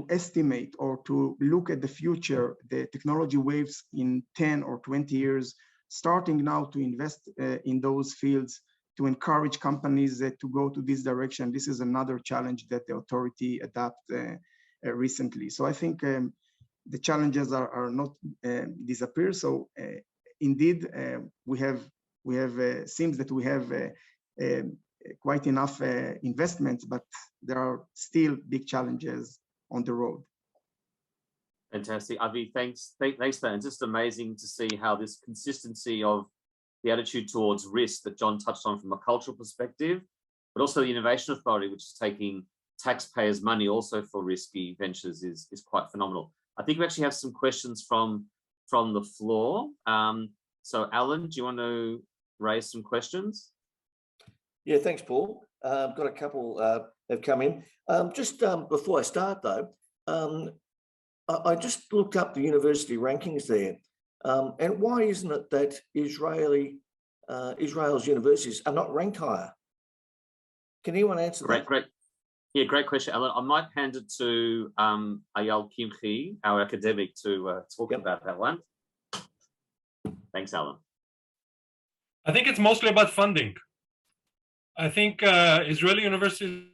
estimate or to look at the future, the technology waves in 10 or 20 years, starting now to invest in those fields to encourage companies to go to this direction. This is another challenge that the authority adopted recently. So I think the challenges are not disappear. So indeed, we have seems that we have quite enough investments, but there are still big challenges on the road. Fantastic, Avi. Thanks for that. It's just amazing to see how this consistency of the attitude towards risk that John touched on from a cultural perspective, but also the Innovation Authority, which is taking taxpayers' money also for risky ventures, is quite phenomenal. I think we actually have some questions from the floor. So Alan, do you want to raise some questions? Yeah, thanks, Paul. I've got a couple that have come in. Just before I start though, I just looked up the university rankings there. And why isn't it that Israel's universities are not ranked higher? Can anyone answer that? Great. Yeah, great question, Alan. I might hand it to Ayal Kimchi, our academic, to talk about that one. Thanks, Alan. I think it's mostly about funding. I think Israeli universities,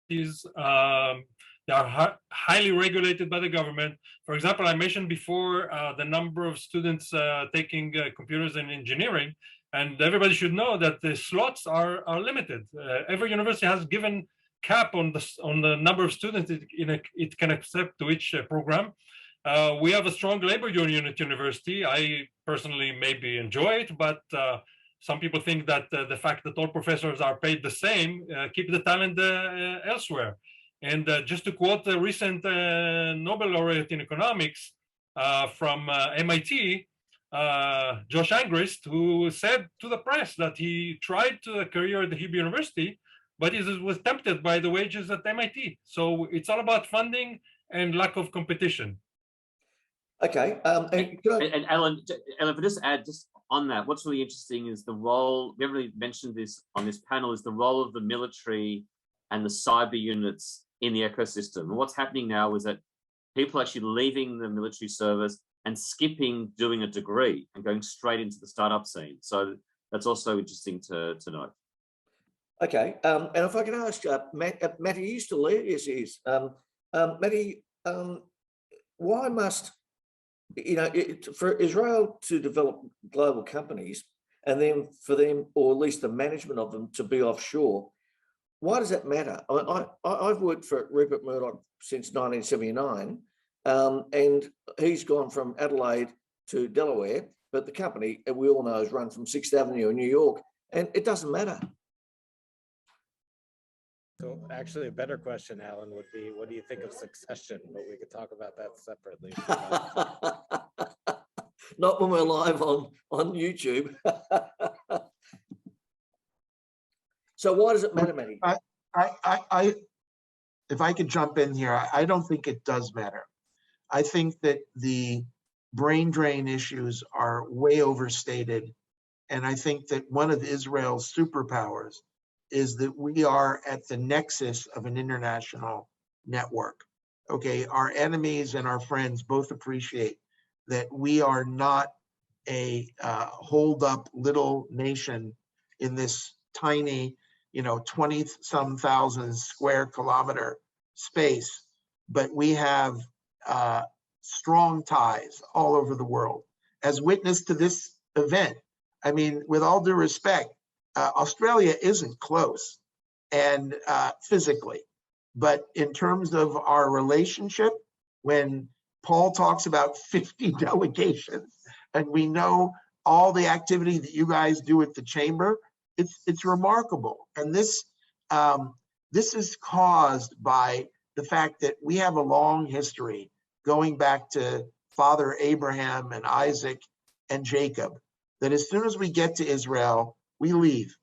they are highly regulated by the government. For example, I mentioned before the number of students taking computers and engineering, and everybody should know that the slots are limited. Every university has given cap on the number of students it can accept to each program. We have a strong labor union at university. I personally maybe enjoy it, but some people think that the fact that all professors are paid the same keep the talent elsewhere. And just to quote the recent Nobel laureate in economics from MIT, Josh Angrist, who said to the press that he tried a career at the Hebrew University, but he was tempted by the wages at MIT. So it's all about funding and lack of competition. Okay. And Alan, if I just add just on that, what's really interesting is the role, we haven't really mentioned this on this panel, is the role of the military and the cyber units in the ecosystem. And what's happening now is that people are actually leaving the military service and skipping doing a degree and going straight into the startup scene. So that's also interesting to note. Okay, and if I can ask, Matty, are you still there? Yes, he is. Matty, why must, for Israel to develop global companies and then for them, or at least the management of them, to be offshore, why does that matter? I've worked for Rupert Murdoch since 1979, and he's gone from Adelaide to Delaware, but the company, we all know, is run from 6th Avenue in New York, and it doesn't matter. So actually a better question, Alan, would be, what do you think of succession? But we could talk about that separately. Not when we're live on YouTube. So why does it matter, Matty? If I could jump in here, I don't think it does matter. I think that the brain drain issues are way overstated. And I think that one of Israel's superpowers is that we are at the nexus of an international network. Okay, our enemies and our friends both appreciate that we are not a hold up little nation in this tiny, 20-some thousand square kilometer space, but we have strong ties all over the world. As witness to this event, I mean, with all due respect, Australia isn't close and physically, but in terms of our relationship, when Paul talks about 50 delegations and we know all the activity that you guys do at the chamber, it's remarkable. And this is caused by the fact that we have a long history going back to Father Abraham and Isaac and Jacob, that as soon as we get to Israel, we leave,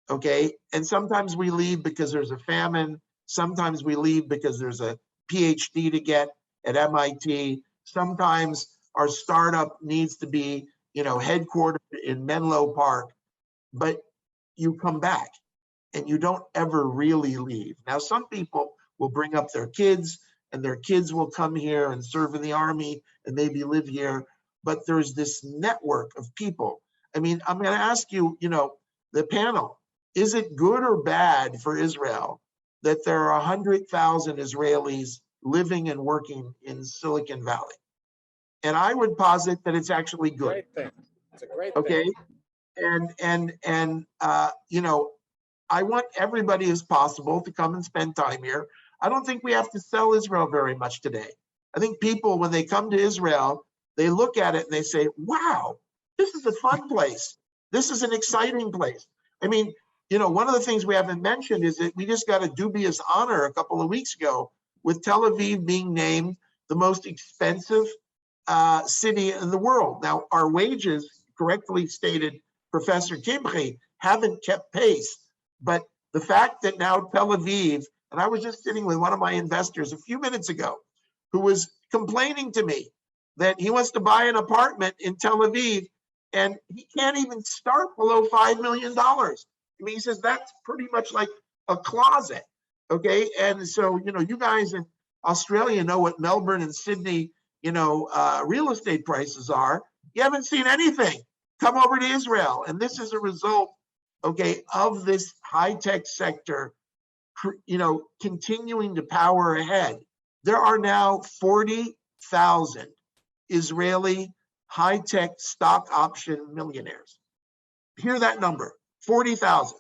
okay? And sometimes we leave because there's a famine. Sometimes we leave because there's a PhD to get at MIT. Sometimes our startup needs to be, headquartered in Menlo Park, but you come back and you don't ever really leave. Now, some people will bring up their kids and their kids will come here and serve in the army and maybe live here, but there's this network of people. I mean, I'm going to ask you, the panel, is it good or bad for Israel that there are 100,000 Israelis living and working in Silicon Valley? And I would posit that it's actually good. Great thing. It's a great Okay. thing. And you know, I want everybody as possible to come and spend time here. I don't think we have to sell Israel very much today. I think people, when they come to Israel, they look at it and they say, wow, this is a fun place. This is an exciting place. I mean, you know, one of the things we haven't mentioned is that we just got a dubious honor a couple of weeks ago with Tel Aviv being named the most expensive city in the world. Now, our wages, correctly stated Professor Kimchi, haven't kept pace. But the fact that now Tel Aviv, and I was just sitting with one of my investors a few minutes ago, who was complaining to me that he wants to buy an apartment in Tel Aviv and he can't even start below $5 million. I mean, he says that's pretty much like a closet. Okay. And so, you know, you guys in Australia know what Melbourne and Sydney, you know, real estate prices are. You haven't seen anything. Come over to Israel. And this is a result, okay, of this high-tech sector, you know, continuing to power ahead. There are now 40,000 Israeli high-tech stock option millionaires. Hear that number, 40,000,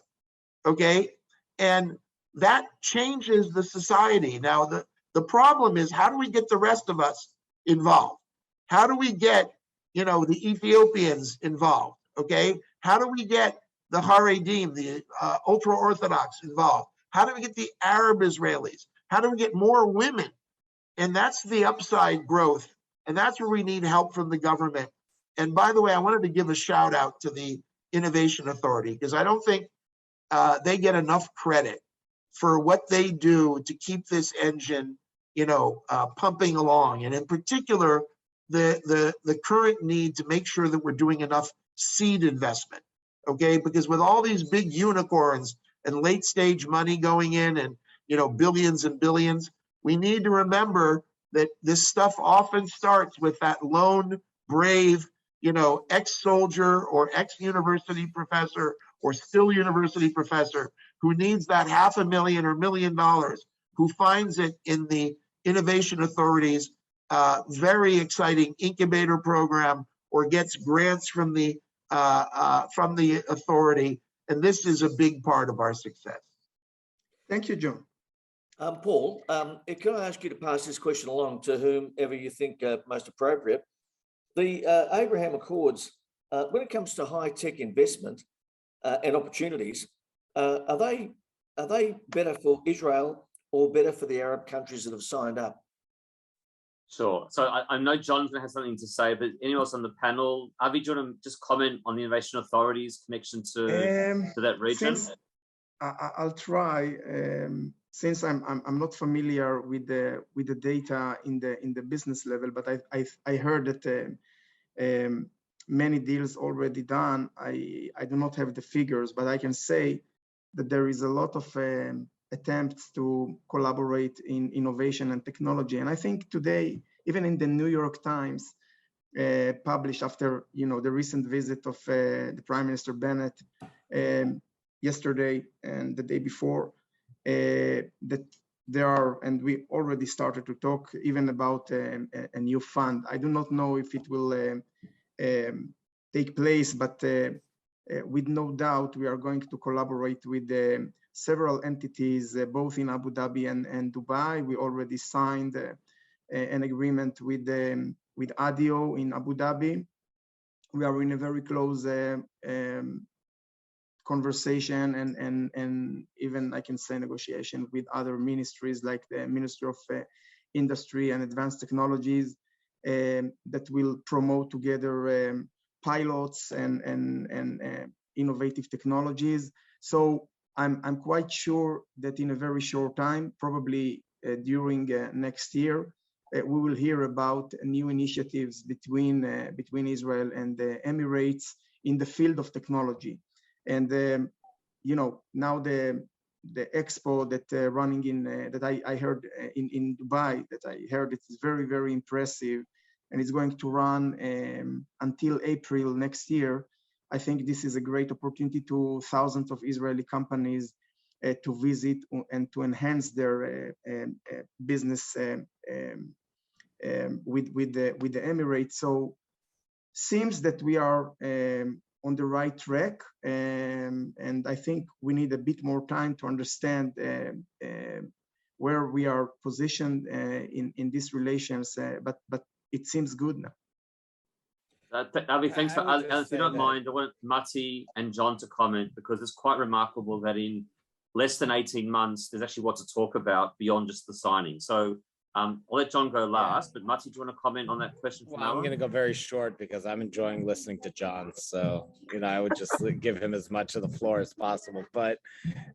okay? And that changes the society. Now, the problem is, how do we get the rest of us involved? How do we get, you know, the Ethiopians involved, okay? How do we get the Haredim, the ultra-Orthodox involved? How do we get the Arab Israelis? How do we get more women? And that's the upside growth. And that's where we need help from the government. And by the way, I wanted to give a shout out to the Innovation Authority, because I don't think they get enough credit for what they do to keep this engine, you know, pumping along. And in particular, the current need to make sure that we're doing enough seed investment. Okay, because with all these big unicorns and late stage money going in and, you know, billions and billions, we need to remember that this stuff often starts with that lone, brave, you know, ex-soldier or ex-university professor or still university professor who needs that $500,000 or $1 million, who finds it in the Innovation Authority's very exciting incubator program or gets grants from the authority, and this is a big part of our success. Thank you, John. Paul, can I ask you to pass this question along to whomever you think most appropriate? The Abraham Accords, when it comes to high-tech investment and opportunities, are they better for Israel or better for the Arab countries that have signed up? Sure. So I know John's going to have something to say, but anyone else on the panel? Avi, do you want to just comment on the Innovation Authority's connection to that region? I'll try. Since I'm not familiar with the data in the business level, but I heard that many deals already done. I do not have the figures, but I can say that there is a lot of attempts to collaborate in innovation and technology. And I think today, even in the New York Times, published after, you know, the recent visit of the Prime Minister Bennett yesterday and the day before, that there are, and we already started to talk even about a new fund. I do not know if it will take place, but with no doubt, we are going to collaborate with several entities, both in Abu Dhabi and Dubai. We already signed an agreement with ADIO in Abu Dhabi. We are in a very close conversation and even I can say negotiation with other ministries like the Ministry of Industry and Advanced Technologies that will promote together pilots and innovative technologies. So I'm quite sure that in a very short time, probably during next year, we will hear about new initiatives between Israel and the Emirates in the field of technology. And you know, now the expo that running in that I heard in Dubai, that I heard it is very, very impressive, and it's going to run until April next year. I think this is a great opportunity to thousands of Israeli companies to visit and to enhance their business with the Emirates. So seems that we are on the right track, and I think we need a bit more time to understand where we are positioned in these relations, but it seems good now. Avi, thanks for, if you don't that- mind, I want Mati and John to comment, because it's quite remarkable that in less than 18 months, there's actually what to talk about beyond just the signing. So I'll let John go last, but Mati, do you want to comment on that question? Well, I'm going to go very short because I'm enjoying listening to John. So, I would just give him as much of the floor as possible. But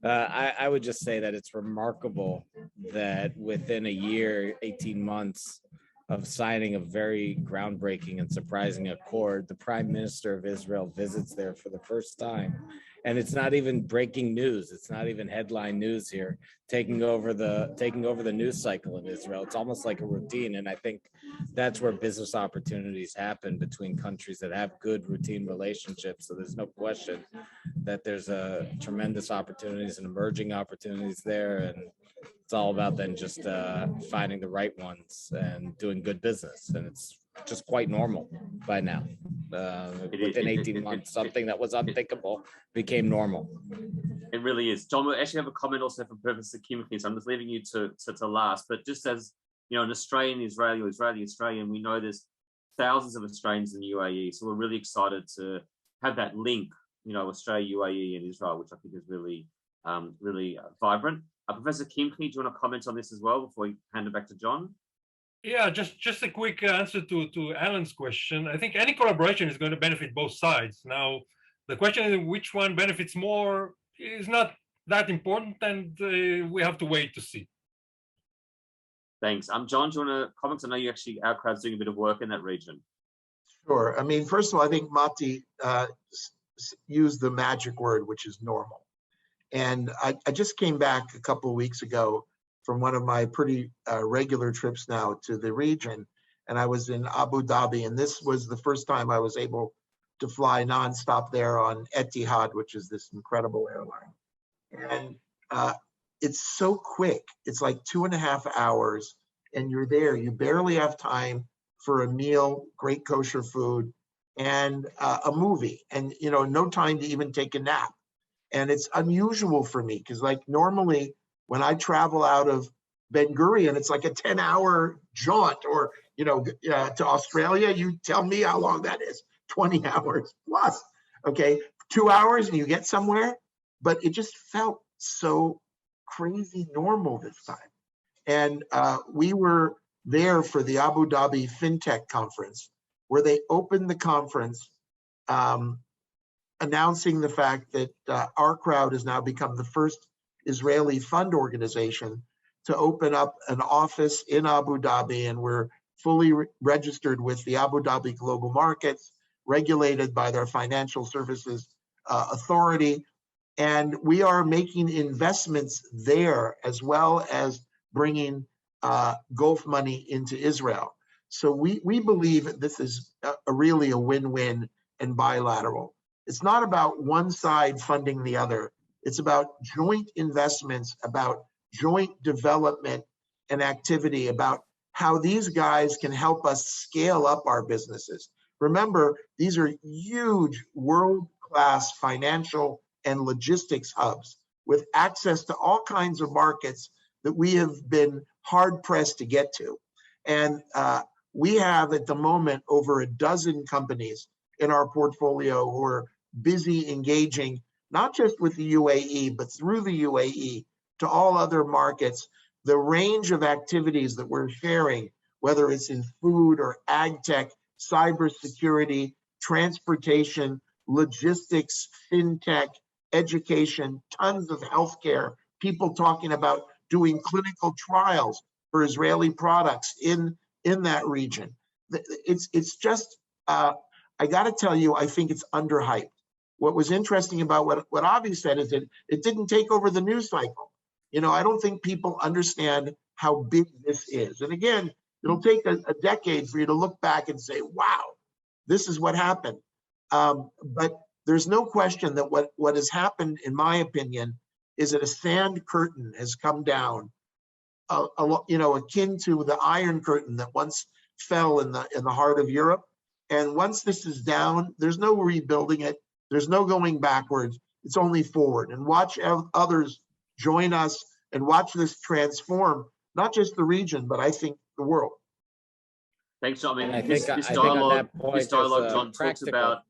I would just say that it's remarkable that within a year, 18 months of signing a very groundbreaking and surprising accord, the Prime Minister of Israel visits there for the first time. And it's not even breaking news. It's not even headline news here, taking over the news cycle in Israel. It's almost like a routine. And I think that's where business opportunities happen between countries that have good routine relationships. So there's no question that there's a tremendous opportunities and emerging opportunities there. And it's all about then just finding the right ones and doing good business. And it's just quite normal by now. Within 18 months, something that was unthinkable became normal. It really is. John, we actually have a comment also for purpose of community, so I'm just leaving you to last. But just as, an Australian Israeli or Israeli Australian, we know there's thousands of Australians in the UAE. So we're really excited to have that link, Australia, UAE and Israel, which I think is really, really vibrant. Professor Kimchi, do you want to comment on this as well before we hand it back to John? Yeah, just a quick answer to Alan's question. I think any collaboration is going to benefit both sides. Now, the question is which one benefits more is not that important, and we have to wait to see. Thanks. John, do you want to comment? I know our crowd's doing a bit of work in that region. Sure. I mean, first of all, I think Mati used the magic word, which is normal. And I just came back a couple of weeks ago from one of my pretty regular trips now to the region. And I was in Abu Dhabi, and this was the first time I was able to fly nonstop there on Etihad, which is this incredible airline. And it's so quick. It's like 2.5 hours, and you're there. You barely have time for a meal, great kosher food, and a movie, and no time to even take a nap. And it's unusual for me because, like, normally when I travel out of Ben Gurion, it's like a 10-hour jaunt, or to Australia. You tell me how long that is. 20 hours plus. Okay, 2 hours and you get somewhere. But it just felt so crazy normal this time. And we were there for the Abu Dhabi Fintech conference, where they opened the conference announcing the fact that our crowd has now become the first Israeli fund organization to open up an office in Abu Dhabi, and we're fully registered with the Abu Dhabi Global Markets, regulated by their Financial Services Authority. And we are making investments there as well as bringing Gulf money into Israel. So we believe this is really a win-win and bilateral. It's not about one side funding the other. It's about joint investments, about joint development and activity, about how these guys can help us scale up our businesses. Remember, these are huge world-class financial and logistics hubs with access to all kinds of markets that we have been hard-pressed to get to. And we have at the moment over a dozen companies in our portfolio who are busy engaging, not just with the UAE, but through the UAE to all other markets. The range of activities that we're sharing, whether it's in food or ag tech, cybersecurity, transportation, logistics, fintech, education, tons of healthcare, people talking about doing clinical trials for Israeli products in that region. It's just, I got to tell you, I think it's underhyped. What was interesting about what Avi said is that it didn't take over the news cycle. I don't think people understand how big this is. And again, it'll take a decade for you to look back and say, wow, this is what happened. But there's no question that what has happened, in my opinion, is that a sand curtain has come down, akin to the Iron Curtain that once fell in the heart of Europe. And once this is down, there's no rebuilding it. There's no going backwards. It's only forward. And watch others join us and watch this transform, not just the region, but I think the world. Thanks, John. I mean, I think this on dialogue, that point, John, practical.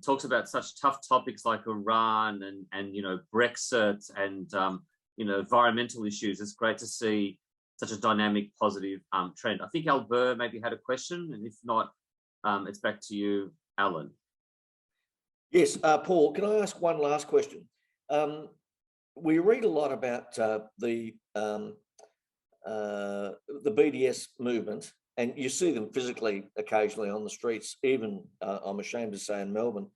talks about such tough topics like Iran and Brexit and environmental issues. It's great to see such a dynamic, positive trend. I think Albert maybe had a question, and if not, it's back to you, Alan. Yes, Paul, can I ask one last question? We read a lot about the BDS movement, and you see them physically occasionally on the streets, even I'm ashamed to say in Melbourne,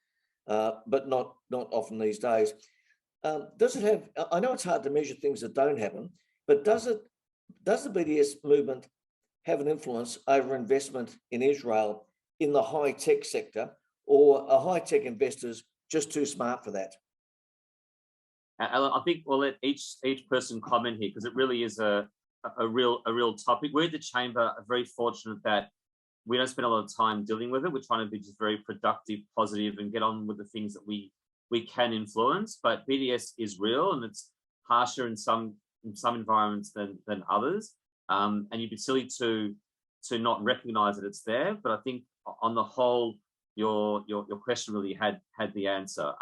but not often these days. Does it have, I know it's hard to measure things that don't happen, but does the BDS movement have an influence over investment in Israel in the high-tech sector, or are high-tech investors just too smart for that? Alan, I think we'll let each person comment here, because it really is a real topic. We're at the Chamber are very fortunate that we don't spend a lot of time dealing with it. We're trying to be just very productive, positive, and get on with the things that we can influence. But BDS is real, and it's harsher in some environments than others. And you'd be silly to not recognise that it's there. But I think on the whole, your question really had the answer.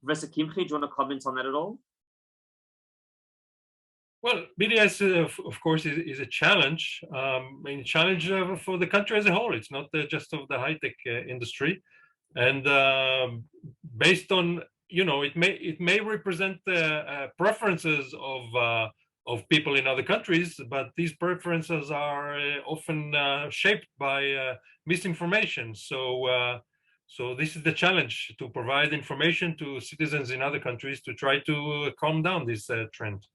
Professor Kimchi, do you want to comment on that at all? Well, BDS, of course, is a challenge. Challenge for the country as a whole. It's not just of the high-tech industry, and based on it may represent preferences of people in other countries, but these preferences are often shaped by misinformation. So this is the challenge, to provide information to citizens in other countries to try to calm down this trend.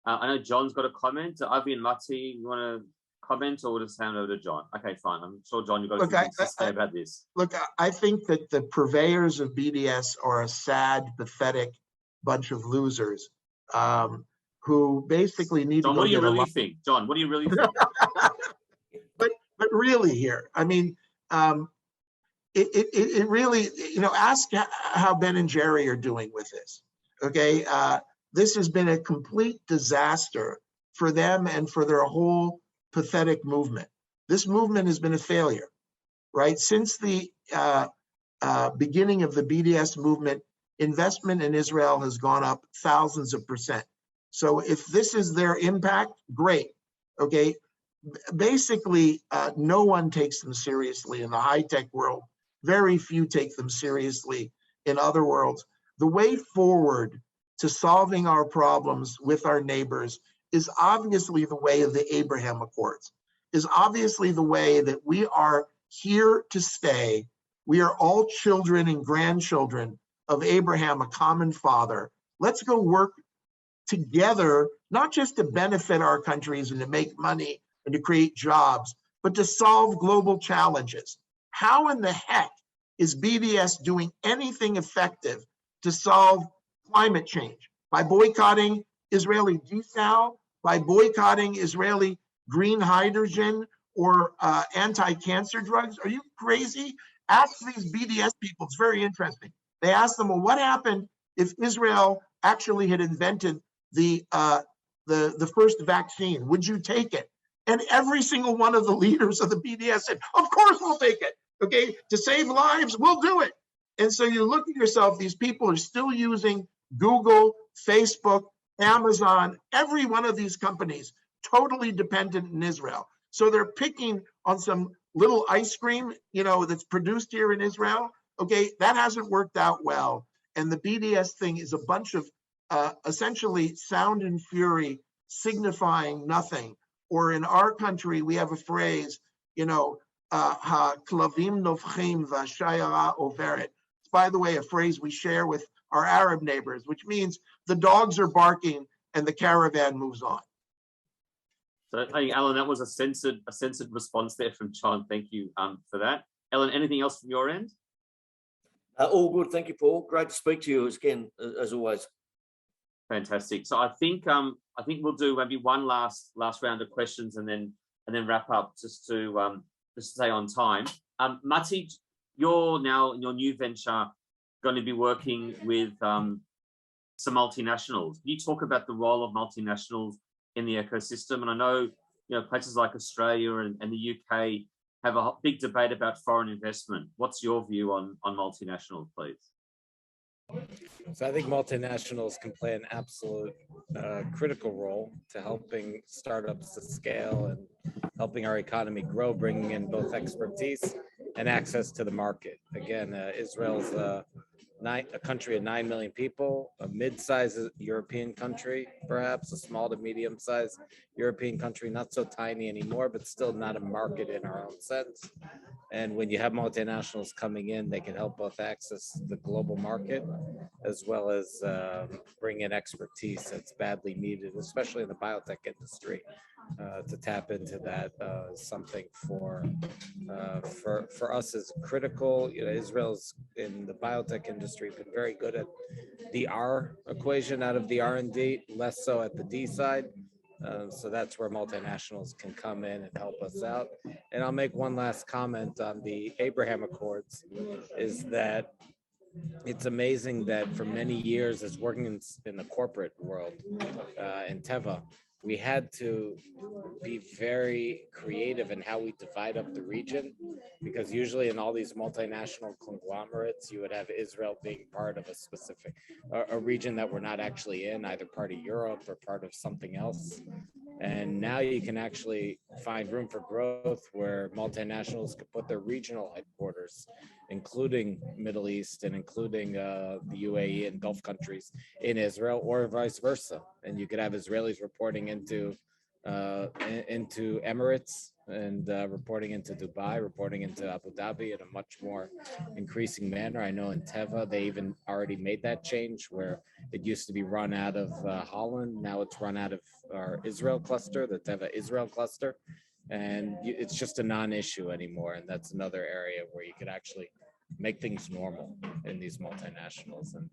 I know John's got a comment. Avi and Mati, you want to comment, or just hand over to John? Okay, fine. I'm sure, John, you've got a few things to say about this. Look, I think that the purveyors of BDS are a sad, pathetic bunch of losers who basically need John, to go what do you get really think? John, what do you really think? But really here, I mean, it really, ask how Ben and Jerry are doing with this, okay? This has been a complete disaster for them and for their whole pathetic movement. This movement has been a failure, right? Since the beginning of the BDS movement, investment in Israel has gone up thousands of %. So if this is their impact, great, okay? Basically, no one takes them seriously in the high-tech world. Very few take them seriously in other worlds. The way forward to solving our problems with our neighbors is obviously the way of the Abraham Accords, is obviously the way that we are here to stay. We are all children and grandchildren of Abraham, a common father. Let's go work together, not just to benefit our countries and to make money and to create jobs, but to solve global challenges. How in the heck is BDS doing anything effective to solve climate change? By boycotting Israeli desal, by boycotting Israeli green hydrogen or anti-cancer drugs? Are you crazy? Ask these BDS people, it's very interesting. They asked them, well, what happened if Israel actually had invented the first vaccine? Would you take it? And every single one of the leaders of the BDS said, of course we'll take it, okay? To save lives, we'll do it. And so you look at yourself, these people are still using Google, Facebook, Amazon, every one of these companies, totally dependent in Israel. So they're picking on some little ice cream, that's produced here in Israel. Okay, that hasn't worked out well. And the BDS thing is a bunch of essentially sound and fury signifying nothing. Or in our country, we have a phrase, ha-klavim novchim v'shayara overet. It's, by the way, a phrase we share with our Arab neighbors, which means the dogs are barking and the caravan moves on. So I think, Alan, that was a censored response there from John. Thank you for that. Ellen, anything else from your end? All good. Thank you, Paul. Great to speak to you again, as always. Fantastic. So I think we'll do maybe one last round of questions and then wrap up just to stay on time. Mati, you're now in your new venture going to be working with some multinationals. Can you talk about the role of multinationals in the ecosystem? And I know places like Australia and the UK have a big debate about foreign investment. What's your view on multinationals, please? So I think multinationals can play an absolute critical role to helping startups to scale and helping our economy grow, bringing in both expertise and access to the market. Again, Israel's a country of 9 million people, a mid-sized European country, perhaps a small to medium-sized European country, not so tiny anymore, but still not a market in our own sense. And when you have multinationals coming in, they can help both access the global market as well as bring in expertise that's badly needed, especially in the biotech industry. To tap into that something for us is critical. Israel's in the biotech industry been very good at the R equation out of the R&D, less so at the D side. So that's where multinationals can come in and help us out. And I'll make one last comment on the Abraham Accords, is that it's amazing that for many years as working in the corporate world in Teva, we had to be very creative in how we divide up the region, because usually in all these multinational conglomerates, you would have Israel being part of a specific, a region that we're not actually in, either part of Europe or part of something else. And now you can actually find room for growth where multinationals could put their regional headquarters, including Middle East and including the UAE and Gulf countries in Israel, or vice versa. And you could have Israelis reporting into Emirates and reporting into Dubai, reporting into Abu Dhabi in a much more increasing manner. I know in Teva, they even already made that change where it used to be run out of Holland. Now it's run out of our Israel cluster, the Teva Israel cluster. And it's just a non-issue anymore. And that's another area where you could actually make things normal in these multinationals, and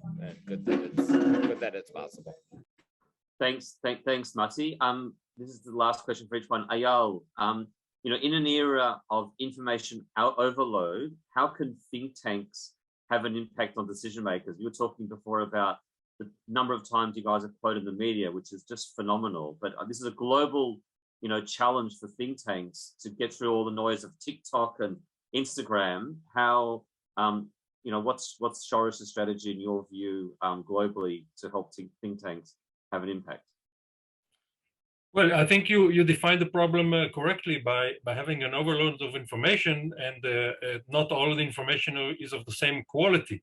good that it's possible. Thanks, Mati. This is the last question for each one. Ayal, in an era of information overload, how can think tanks have an impact on decision makers? You were talking before about the number of times you guys have quoted the media, which is just phenomenal. But this is a global, challenge for think tanks to get through all the noise of TikTok and Instagram. How, what's Shorish's strategy in your view globally to help think tanks have an impact? Well, I think you defined the problem correctly by having an overload of information, and not all of the information is of the same quality.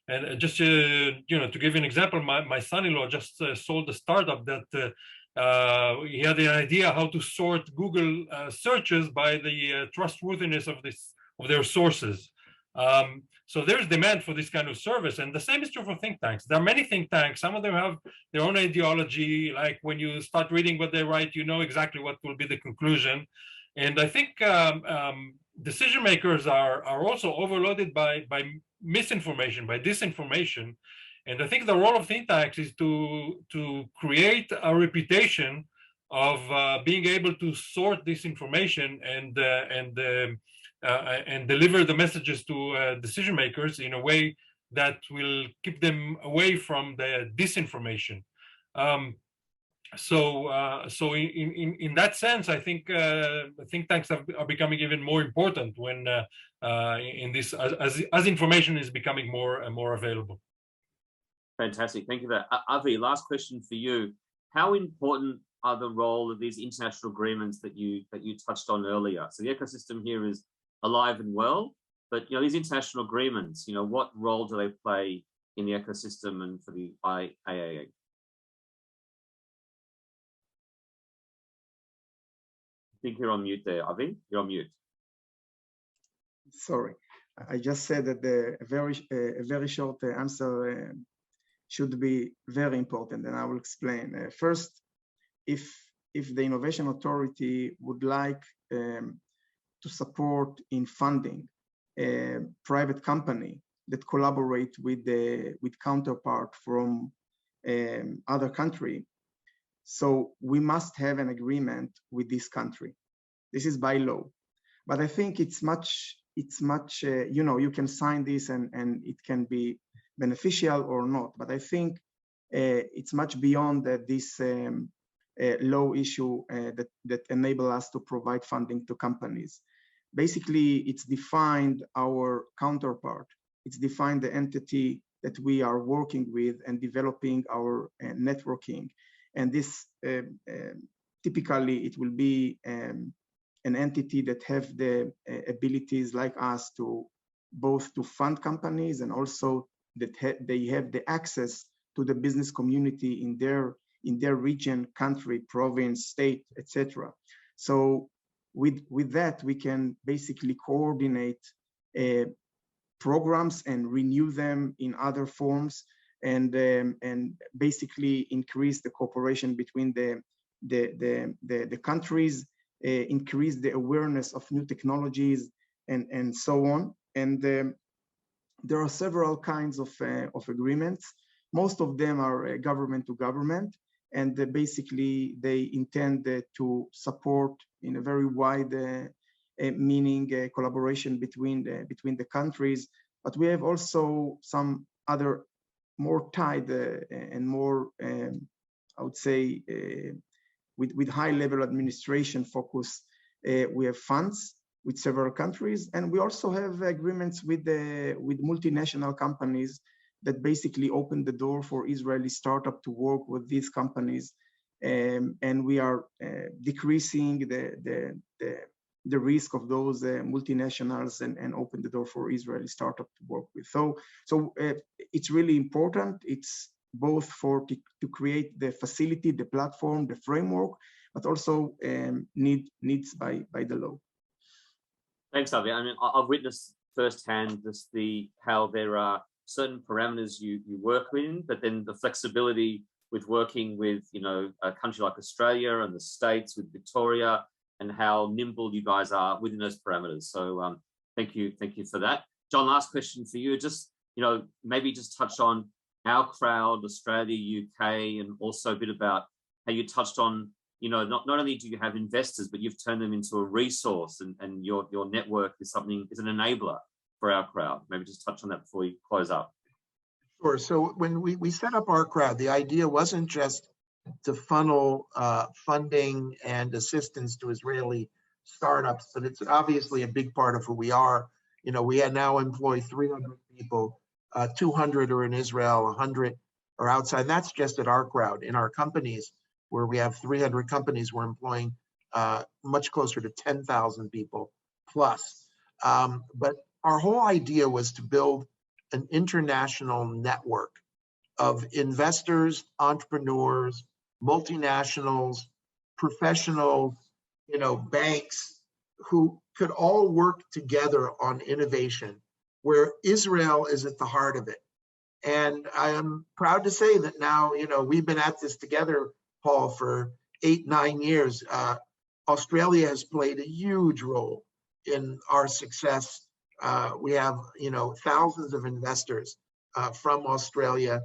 And just to give you an example, my son-in-law just sold a startup that he had the idea how to sort Google searches by the trustworthiness of their sources. So there's demand for this kind of service, and the same is true for think tanks. There are many think tanks. Some of them have their own ideology. Like when you start reading what they write, you know exactly what will be the conclusion. And I think decision makers are also overloaded by misinformation, by disinformation. And I think the role of think tanks is to create a reputation of being able to sort this information and deliver the messages to decision makers in a way that will keep them away from the disinformation. So in that sense, I think think tanks are becoming even more important when in this as information is becoming more and more available. Fantastic, thank you for that. Avi, last question for you. How important are the role of these international agreements that you touched on earlier? So the ecosystem here is alive and well, but these international agreements, what role do they play in the ecosystem and for the IAA? I think you're on mute there, Avi. You're on mute. Sorry, I just said that a very short answer should be very important, and I will explain. First, if the Innovation Authority would like to support in funding a private company that collaborate with counterpart from other country. So we must have an agreement with this country. This is by law. But I think it's much, you can sign this and it can be beneficial or not. But I think it's much beyond this law issue that enable us to provide funding to companies. Basically, it's defined our counterpart. It's defined the entity that we are working with and developing our networking. And this typically it will be an entity that have the abilities like us to both to fund companies and also that they have the access to the business community in their region, country, province, state, etc. So with that, we can basically coordinate programs and renew them in other forms, and basically increase the cooperation between the countries, increase the awareness of new technologies, and so on. And there are several kinds of agreements. Most of them are government to government, and basically they intend to support in a very wide meaning collaboration between the countries. But we have also some other more tied and more, I would say, with high level administration focus. We have funds with several countries, and we also have agreements with multinational companies that basically open the door for Israeli startup to work with these companies, and we are decreasing the risk of those multinationals and open the door for Israeli startup to work with. So it's really important. It's both to create the facility, the platform, the framework, but also needs by the law. Thanks, Avi. I mean, I've witnessed firsthand how there are certain parameters you work within, but then the flexibility with working with, a country like Australia and the States with Victoria, and how nimble you guys are within those parameters. So thank you for that. John, last question for you. Just, maybe just touch on our crowd, Australia, UK, and also a bit about how you touched on, not only do you have investors, but you've turned them into a resource, and your network is an enabler for our crowd. Maybe just touch on that before you close up. Sure. So when we set up our crowd, the idea wasn't just to funnel funding and assistance to Israeli startups, but it's obviously a big part of who we are. We now employ 300 people, 200 are in Israel, 100 are outside. That's just at our crowd. In our companies, where we have 300 companies, we're employing much closer to 10,000 people plus. But our whole idea was to build an international network of investors, entrepreneurs, multinationals, professionals, banks, who could all work together on innovation, where Israel is at the heart of it. And I am proud to say that now, we've been at this together, Paul, for 8-9 years. Australia has played a huge role in our success. We have, thousands of investors from Australia,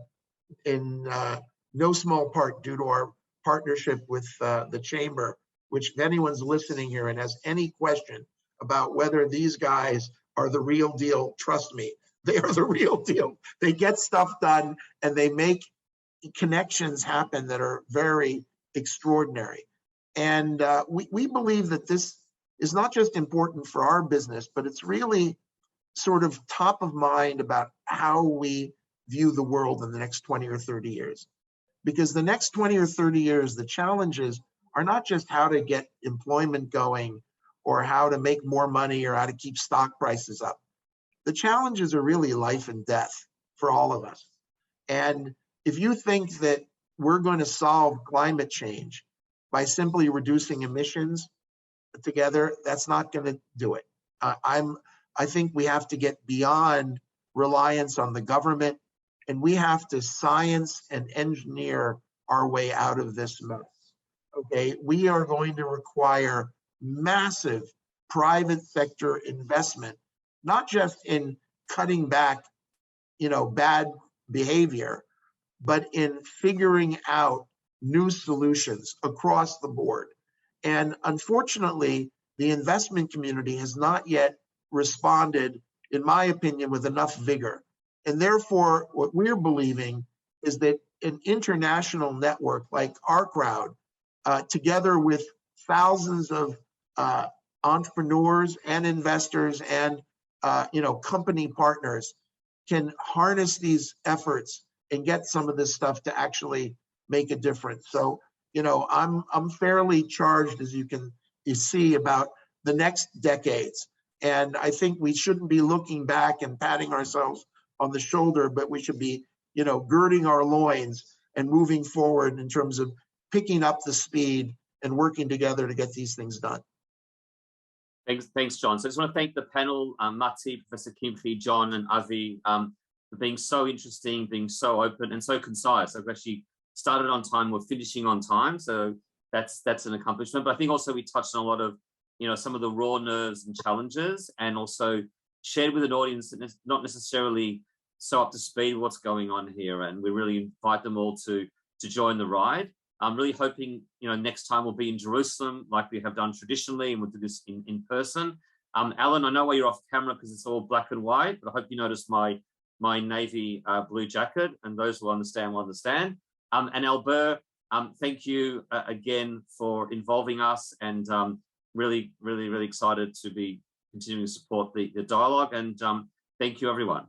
in no small part due to our partnership with the Chamber, which if anyone's listening here and has any question about whether these guys are the real deal, trust me, they are the real deal. They get stuff done and they make connections happen that are very extraordinary. And we believe that this is not just important for our business, but it's really sort of top of mind about how we view the world in the next 20 or 30 years. Because the next 20 or 30 years, the challenges are not just how to get employment going or how to make more money or how to keep stock prices up. The challenges are really life and death for all of us. And if you think that we're going to solve climate change by simply reducing emissions together, that's not going to do it. I think we have to get beyond reliance on the government, and we have to science and engineer our way out of this mess. Okay, we are going to require massive private sector investment, not just in cutting back bad behavior, but in figuring out new solutions across the board. And unfortunately, the investment community has not yet responded, in my opinion, with enough vigor. And therefore, what we're believing is that an international network like our crowd, together with thousands of entrepreneurs and investors and company partners, can harness these efforts and get some of this stuff to actually make a difference. So, I'm fairly charged, as you see, about the next decades. And I think we shouldn't be looking back and patting ourselves on the shoulder, but we should be, girding our loins and moving forward in terms of picking up the speed and working together to get these things done. Thanks, John. So I just want to thank the panel, Matti, Professor Kimchi, John, and Avi, for being so interesting, being so open and so concise. I've actually started on time, we're finishing on time, so that's an accomplishment. But I think also we touched on a lot of, some of the raw nerves and challenges, and also shared with an audience that is not necessarily so up to speed with what's going on here. And we really invite them all to join the ride. I'm really hoping, next time we'll be in Jerusalem like we have done traditionally, and we'll do this in person. Alan, I know why you're off camera because it's all black and white, but I hope you noticed my navy blue jacket, and those who understand will understand. And Albert, thank you again for involving us, and really, really, really excited to be continuing to support the dialogue. And thank you, everyone.